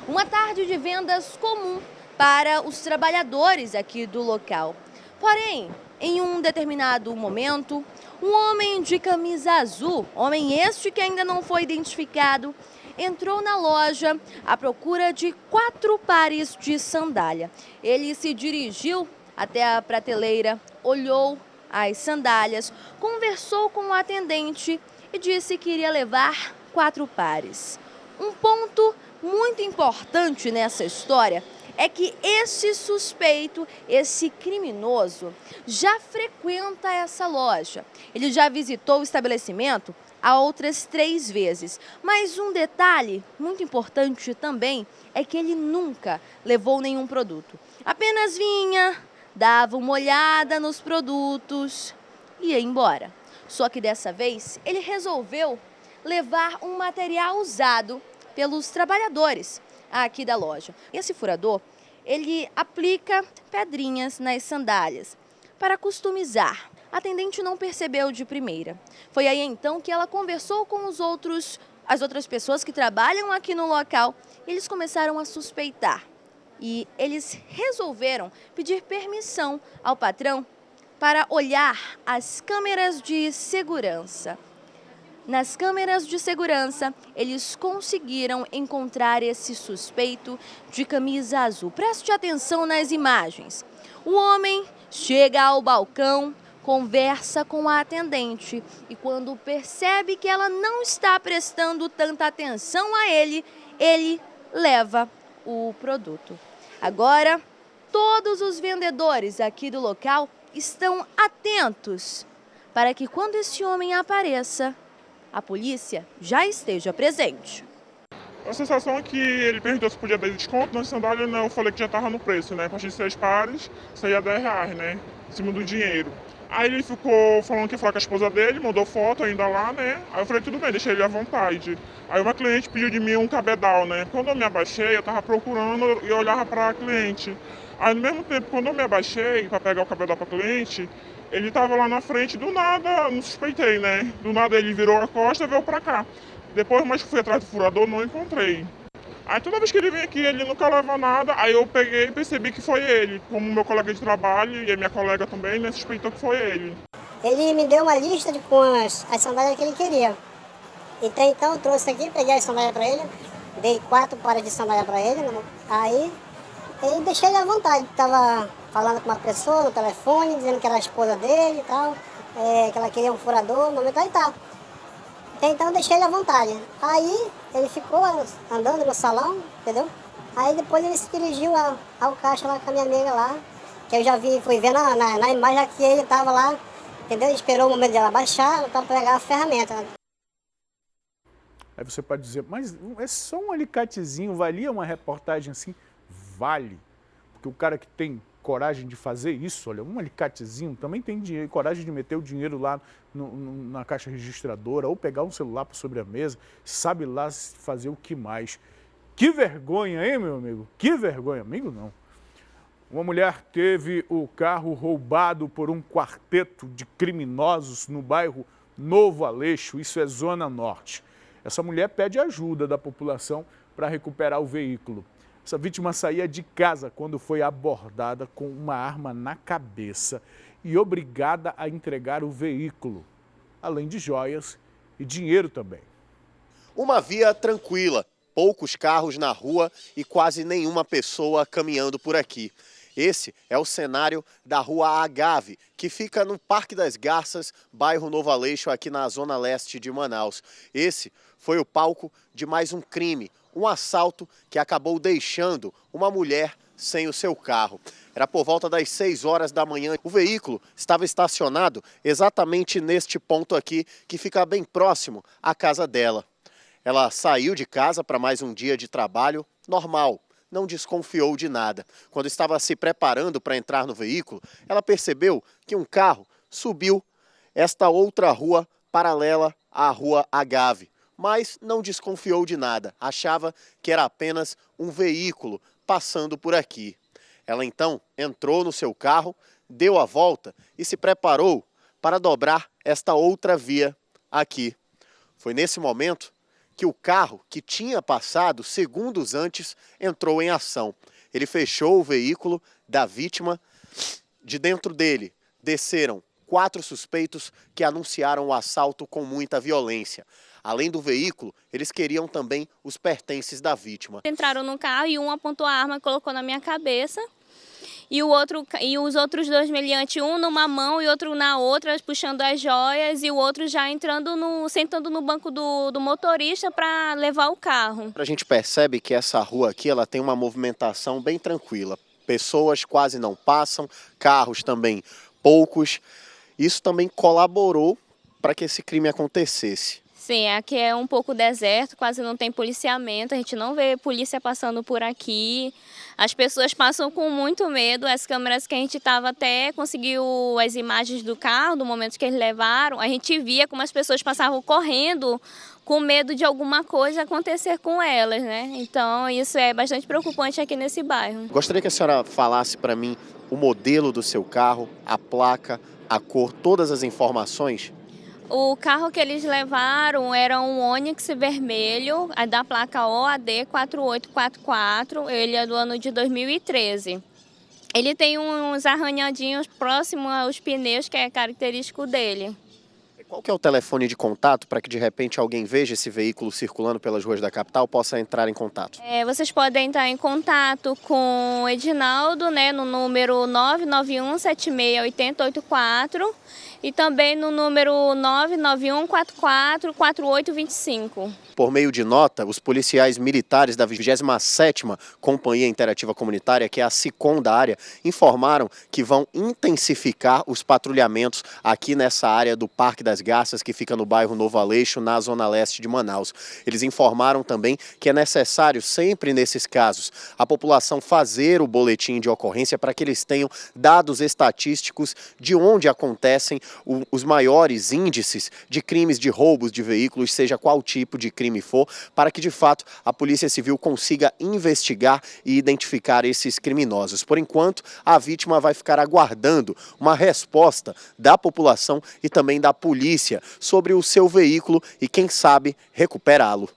Uma tarde de vendas comum para os trabalhadores aqui do local. Porém, em um determinado momento, um homem de camisa azul, homem este que ainda não foi identificado, entrou na loja à procura de 4 pares de sandália. Ele se dirigiu até a prateleira, olhou as sandálias, conversou com o atendente e disse que iria levar 4 pares. Um ponto muito importante nessa história é que esse suspeito, esse criminoso, já frequenta essa loja. Ele já visitou o estabelecimento há outras 3 vezes. Mas um detalhe muito importante também é que ele nunca levou nenhum produto. Apenas vinha, dava uma olhada nos produtos e ia embora. Só que dessa vez ele resolveu levar um material usado pelos trabalhadores aqui da loja. Esse furador, ele aplica pedrinhas nas sandálias para customizar. A atendente não percebeu de primeira. Foi aí então que ela conversou com as outras pessoas que trabalham aqui no local. Eles começaram a suspeitar. E eles resolveram pedir permissão ao patrão para olhar as câmeras de segurança. Nas câmeras de segurança, eles conseguiram encontrar esse suspeito de camisa azul. Preste atenção nas imagens. O homem chega ao balcão, conversa com a atendente e quando percebe que ela não está prestando tanta atenção a ele, ele leva o produto. Agora, todos os vendedores aqui do local estão atentos para que quando esse homem apareça, a polícia já esteja presente. A sensação é que ele perguntou se podia dar desconto, na sandália não, eu falei que já estava no preço, né? A partir de 6 pares, saía R$10, né? Em cima do dinheiro. Aí ele ficou falando que ia falar com a esposa dele, mandou foto ainda lá, né? Aí eu falei, tudo bem, deixei ele à vontade. Aí uma cliente pediu de mim um cabedal, né? Quando eu me abaixei, eu tava procurando e olhava para a cliente. Aí no mesmo tempo, quando eu me abaixei para pegar o cabedal para a cliente, ele tava lá na frente, do nada, não suspeitei, né? Do nada ele virou a costa e veio para cá. Depois, mais que fui atrás do furador, não encontrei. Aí toda vez que ele vem aqui, ele nunca leva nada, aí eu peguei e percebi que foi ele. Como meu colega de trabalho e a minha colega também, né, suspeitou que foi ele. Ele me deu uma lista com as sandálias que ele queria. Então eu trouxe aqui, peguei as sandálias para ele, dei 4 pares de sandália para ele, aí eu deixei ele à vontade. Tava falando com uma pessoa no telefone, dizendo que era a esposa dele e tal, que ela queria um furador, no momento aí tá. Então eu deixei ele à vontade. Aí ele ficou andando no salão, entendeu? Aí depois ele se dirigiu ao caixa lá com a minha amiga lá, que eu já vi, fui ver na imagem que ele estava lá, entendeu? Ele esperou o momento dela baixar para pegar a ferramenta. Aí você pode dizer, mas é só um alicatezinho, valia uma reportagem assim? Vale. Porque o cara que tem coragem de fazer isso, olha, um alicatezinho, também tem dinheiro, coragem de meter o dinheiro lá na caixa registradora ou pegar um celular por sobre a mesa, sabe lá fazer o que mais. Que vergonha, hein, meu amigo? Que vergonha, amigo não. Uma mulher teve o carro roubado por um quarteto de criminosos no bairro Novo Aleixo, isso é Zona Norte. Essa mulher pede ajuda da população para recuperar o veículo. Essa vítima saía de casa quando foi abordada com uma arma na cabeça e obrigada a entregar o veículo, além de joias e dinheiro também. Uma via tranquila, poucos carros na rua e quase nenhuma pessoa caminhando por aqui. Esse é o cenário da Rua Agave, que fica no Parque das Garças, bairro Novo Aleixo, aqui na zona leste de Manaus. Esse foi o palco de mais um crime, um assalto que acabou deixando uma mulher sem o seu carro. Era por volta das 6 horas da manhã. O veículo estava estacionado exatamente neste ponto aqui, que fica bem próximo à casa dela. Ela saiu de casa para mais um dia de trabalho normal. Não desconfiou de nada. Quando estava se preparando para entrar no veículo, ela percebeu que um carro subiu esta outra rua paralela à Rua Agave, mas não desconfiou de nada. Achava que era apenas um veículo passando por aqui. Ela então entrou no seu carro, deu a volta e se preparou para dobrar esta outra via aqui. Foi nesse momento que o carro que tinha passado segundos antes entrou em ação. Ele fechou o veículo da vítima. De dentro dele desceram 4 suspeitos que anunciaram o assalto com muita violência. Além do veículo, eles queriam também os pertences da vítima. Entraram no carro e um apontou a arma e colocou na minha cabeça. E os outros 2 meliantes, um numa mão e outro na outra, puxando as joias, e o outro já sentando no banco do motorista para levar o carro. A gente percebe que essa rua aqui ela tem uma movimentação bem tranquila. Pessoas quase não passam, carros também poucos. Isso também colaborou para que esse crime acontecesse. Sim, aqui é um pouco deserto, quase não tem policiamento, a gente não vê polícia passando por aqui. As pessoas passam com muito medo, as câmeras que a gente estava até conseguiu as imagens do carro, do momento que eles levaram, a gente via como as pessoas passavam correndo com medo de alguma coisa acontecer com elas, né? Então isso é bastante preocupante aqui nesse bairro. Gostaria que a senhora falasse para mim o modelo do seu carro, a placa, a cor, todas as informações. O carro que eles levaram era um Onix vermelho, da placa OAD 4844, ele é do ano de 2013. Ele tem uns arranhadinhos próximos aos pneus, que é característico dele. Qual que é o telefone de contato para que de repente alguém veja esse veículo circulando pelas ruas da capital possa entrar em contato? Vocês podem entrar em contato com o Edinaldo, né, no número 991768084 e também no número 991444825. Por meio de nota, os policiais militares da 27ª Companhia Interativa Comunitária, que é a SICOM da área, informaram que vão intensificar os patrulhamentos aqui nessa área do Parque das Garças, que fica no bairro Novo Aleixo, na zona leste de Manaus. Eles informaram também que é necessário, sempre nesses casos, a população fazer o boletim de ocorrência para que eles tenham dados estatísticos de onde acontecem os maiores índices de crimes de roubos de veículos, seja qual tipo de crime for, para que de fato a Polícia Civil consiga investigar e identificar esses criminosos. Por enquanto, a vítima vai ficar aguardando uma resposta da população e também da polícia sobre o seu veículo e, quem sabe, recuperá-lo.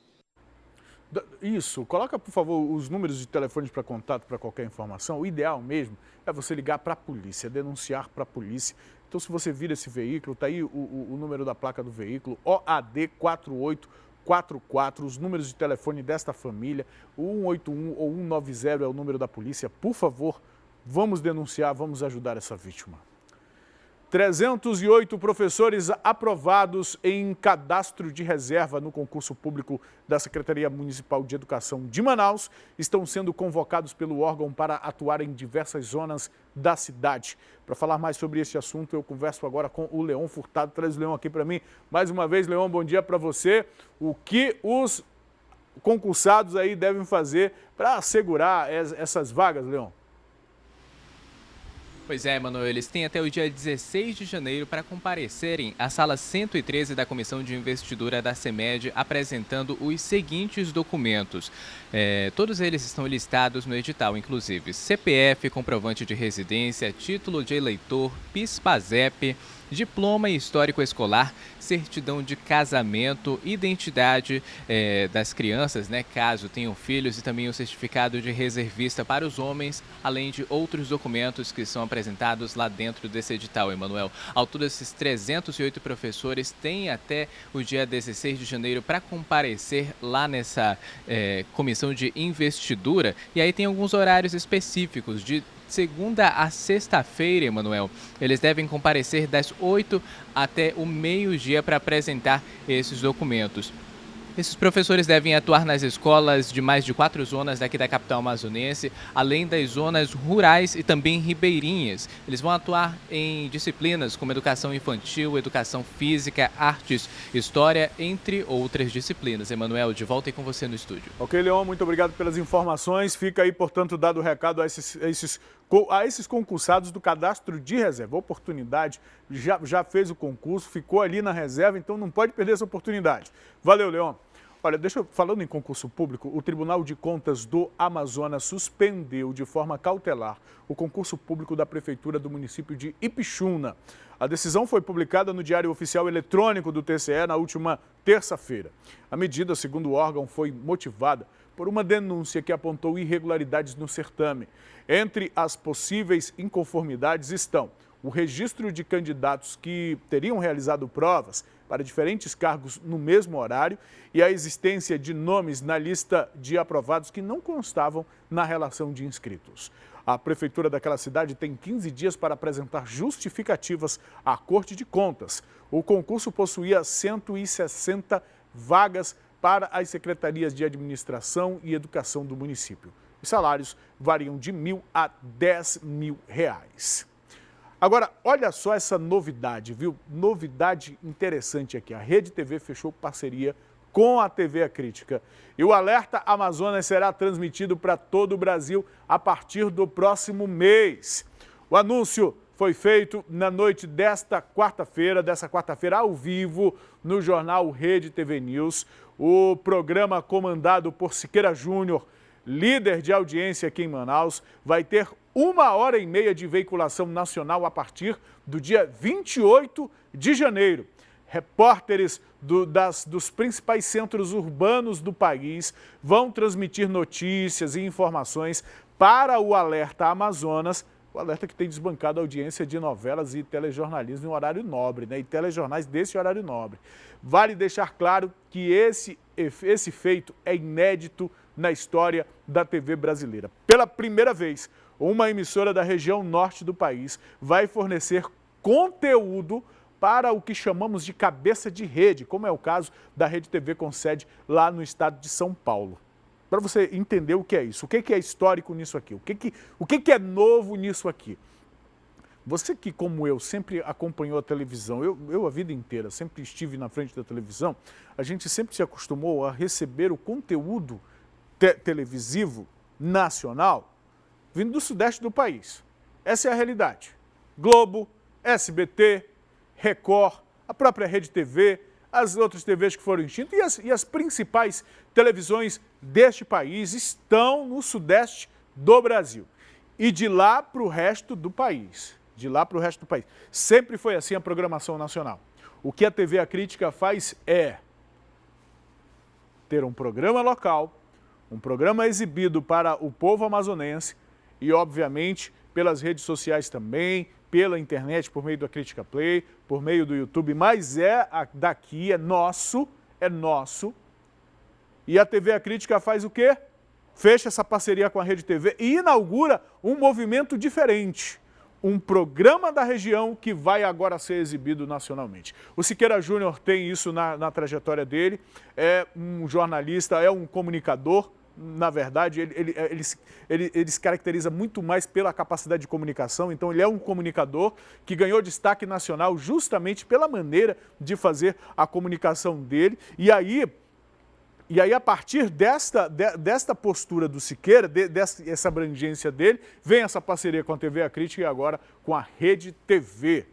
Isso, coloca por favor os números de telefones para contato para qualquer informação. O ideal mesmo é você ligar para a polícia, denunciar para a polícia. Então, se você vira esse veículo, está aí o número da placa do veículo, OAD 4844, os números de telefone desta família, o 181 ou 190 é o número da polícia. Por favor, vamos denunciar, vamos ajudar essa vítima. 308 professores aprovados em cadastro de reserva no concurso público da Secretaria Municipal de Educação de Manaus estão sendo convocados pelo órgão para atuar em diversas zonas da cidade. Para falar mais sobre esse assunto, eu converso agora com o Leon Furtado. Traz o Leon aqui para mim. Mais uma vez, Leon, bom dia para você. O que os concursados aí devem fazer para assegurar essas vagas, Leon? Pois é, Manuel, eles têm até o dia 16 de janeiro para comparecerem à sala 113 da Comissão de Investidura da CEMED, apresentando os seguintes documentos. Todos eles estão listados no edital, inclusive CPF, comprovante de residência, título de eleitor, PIS/PASEP, diploma e histórico escolar, certidão de casamento, identidade das crianças, né, caso tenham filhos, e também o certificado de reservista para os homens, além de outros documentos que são apresentados lá dentro desse edital, Emanuel. Ao todo, esses 308 professores têm até o dia 16 de janeiro para comparecer lá nessa comissão de investidura, e aí tem alguns horários específicos de segunda a sexta-feira, Emanuel. Eles devem comparecer das 8 até o meio-dia para apresentar esses documentos. Esses professores devem atuar nas escolas de mais de 4 zonas daqui da capital amazonense, além das zonas rurais e também ribeirinhas. Eles vão atuar em disciplinas como educação infantil, educação física, artes, história, entre outras disciplinas. Emanuel, de volta aí com você no estúdio. Ok, Leon, muito obrigado pelas informações. Fica aí, portanto, dado o recado a esses concursados do cadastro de reserva. Oportunidade, já fez o concurso, ficou ali na reserva, então não pode perder essa oportunidade. Valeu, Leon. Olha, falando em concurso público, o Tribunal de Contas do Amazonas suspendeu de forma cautelar o concurso público da Prefeitura do município de Ipixuna. A decisão foi publicada no Diário Oficial Eletrônico do TCE na última terça-feira. A medida, segundo o órgão, foi motivada por uma denúncia que apontou irregularidades no certame. Entre as possíveis inconformidades estão o registro de candidatos que teriam realizado provas para diferentes cargos no mesmo horário e a existência de nomes na lista de aprovados que não constavam na relação de inscritos. A prefeitura daquela cidade tem 15 dias para apresentar justificativas à Corte de Contas. O concurso possuía 160 vagas para as secretarias de administração e educação do município. Os salários variam de R$ 1.000 a R$ 10.000. Agora, olha só essa novidade, viu? Novidade interessante aqui. A Rede TV fechou parceria com a TV A Crítica. E o Alerta Amazonas será transmitido para todo o Brasil a partir do próximo mês. O anúncio foi feito na noite dessa quarta-feira ao vivo, no jornal Rede TV News. O programa, comandado por Siqueira Júnior, líder de audiência aqui em Manaus, vai ter 1h30 de veiculação nacional a partir do dia 28 de janeiro. Repórteres dos principais centros urbanos do país vão transmitir notícias e informações para o Alerta Amazonas O alerta que tem desbancado a audiência de novelas e telejornalismo em horário nobre, né? E telejornais desse horário nobre. Vale deixar claro que esse feito é inédito na história da TV brasileira. Pela primeira vez, uma emissora da região norte do país vai fornecer conteúdo para o que chamamos de cabeça de rede, como é o caso da Rede TV com sede lá no estado de São Paulo. Para você entender o que é isso, o que é histórico nisso aqui, o que é novo nisso aqui. Você que, como eu, sempre acompanhou a televisão, eu a vida inteira sempre estive na frente da televisão, a gente sempre se acostumou a receber o conteúdo televisivo nacional vindo do sudeste do país. Essa é a realidade. Globo, SBT, Record, a própria Rede TV, as outras TVs que foram extintas e as principais televisões deste país estão no sudeste do Brasil. E de lá para o resto do país. De lá para o resto do país. Sempre foi assim a programação nacional. O que a TV A Crítica faz é ter um programa local, um programa exibido para o povo amazonense e, obviamente, pelas redes sociais também, pela internet, por meio da Crítica Play, por meio do YouTube, mas daqui, é nosso. E a TV A Crítica faz o quê? Fecha essa parceria com a Rede TV e inaugura um movimento diferente. Um programa da região que vai agora ser exibido nacionalmente. O Siqueira Júnior tem isso na trajetória dele, é um jornalista, é um comunicador. Na verdade, ele se caracteriza muito mais pela capacidade de comunicação, então ele é um comunicador que ganhou destaque nacional justamente pela maneira de fazer a comunicação dele. E aí a partir desta postura do Siqueira, dessa abrangência dele, vem essa parceria com a TV A Crítica e agora com a Rede TV.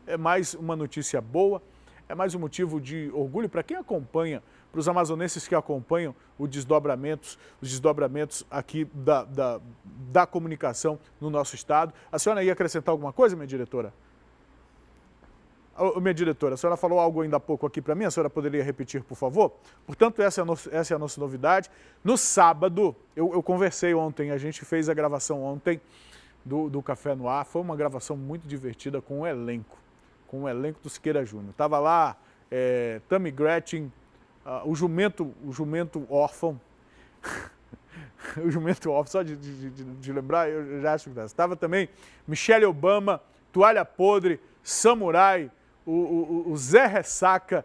É mais uma notícia boa, é mais um motivo de orgulho para quem acompanha, para os amazonenses que acompanham os desdobramentos aqui da comunicação no nosso estado. A senhora ia acrescentar alguma coisa, minha diretora? Minha diretora, a senhora falou algo ainda há pouco aqui para mim, a senhora poderia repetir, por favor? Portanto, essa é a nossa novidade. No sábado, eu conversei ontem, a gente fez a gravação ontem do Café no Ar, foi uma gravação muito divertida com o elenco do Siqueira Júnior. Estava lá Tammy Gretchen, o jumento órfão, o jumento órfão, só de lembrar, eu já acho que dá. Estava também Michelle Obama, Toalha Podre, Samurai, o Zé Ressaca,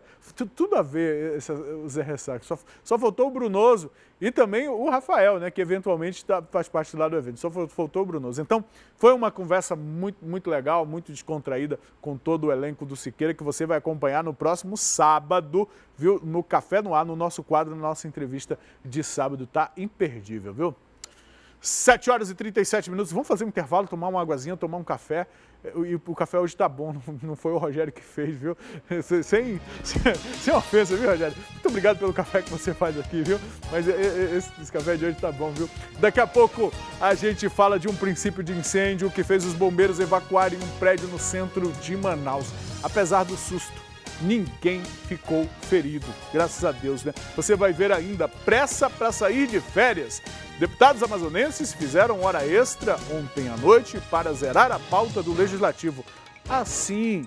tudo a ver o Zé Ressaca, só faltou o Brunoso e também o Rafael, né, que eventualmente faz parte lá do evento, só faltou o Brunoso. Então, foi uma conversa muito, muito legal, muito descontraída com todo o elenco do Siqueira, que você vai acompanhar no próximo sábado, viu, no Café no Ar, no nosso quadro, na nossa entrevista de sábado, tá imperdível, viu? 7 horas e 37 minutos, vamos fazer um intervalo, tomar uma aguazinha, tomar um café. E o café hoje tá bom, não foi o Rogério que fez, viu? Sem ofensa, viu, Rogério? Muito obrigado pelo café que você faz aqui, viu? Mas esse café de hoje tá bom, viu? Daqui a pouco a gente fala de um princípio de incêndio que fez os bombeiros evacuarem um prédio no centro de Manaus. Apesar do susto, ninguém ficou ferido, graças a Deus, né? Você vai ver ainda pressa para sair de férias. Deputados amazonenses fizeram hora extra ontem à noite para zerar a pauta do Legislativo. Assim,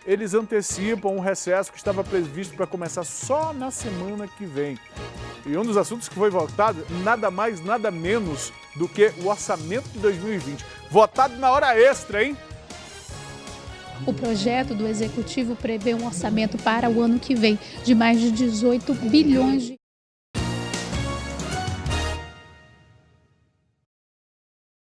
eles antecipam um recesso que estava previsto para começar só na semana que vem. E um dos assuntos que foi votado, nada mais, nada menos do que o orçamento de 2020. Votado na hora extra, hein? O projeto do Executivo prevê um orçamento para o ano que vem de mais de 18 bilhões de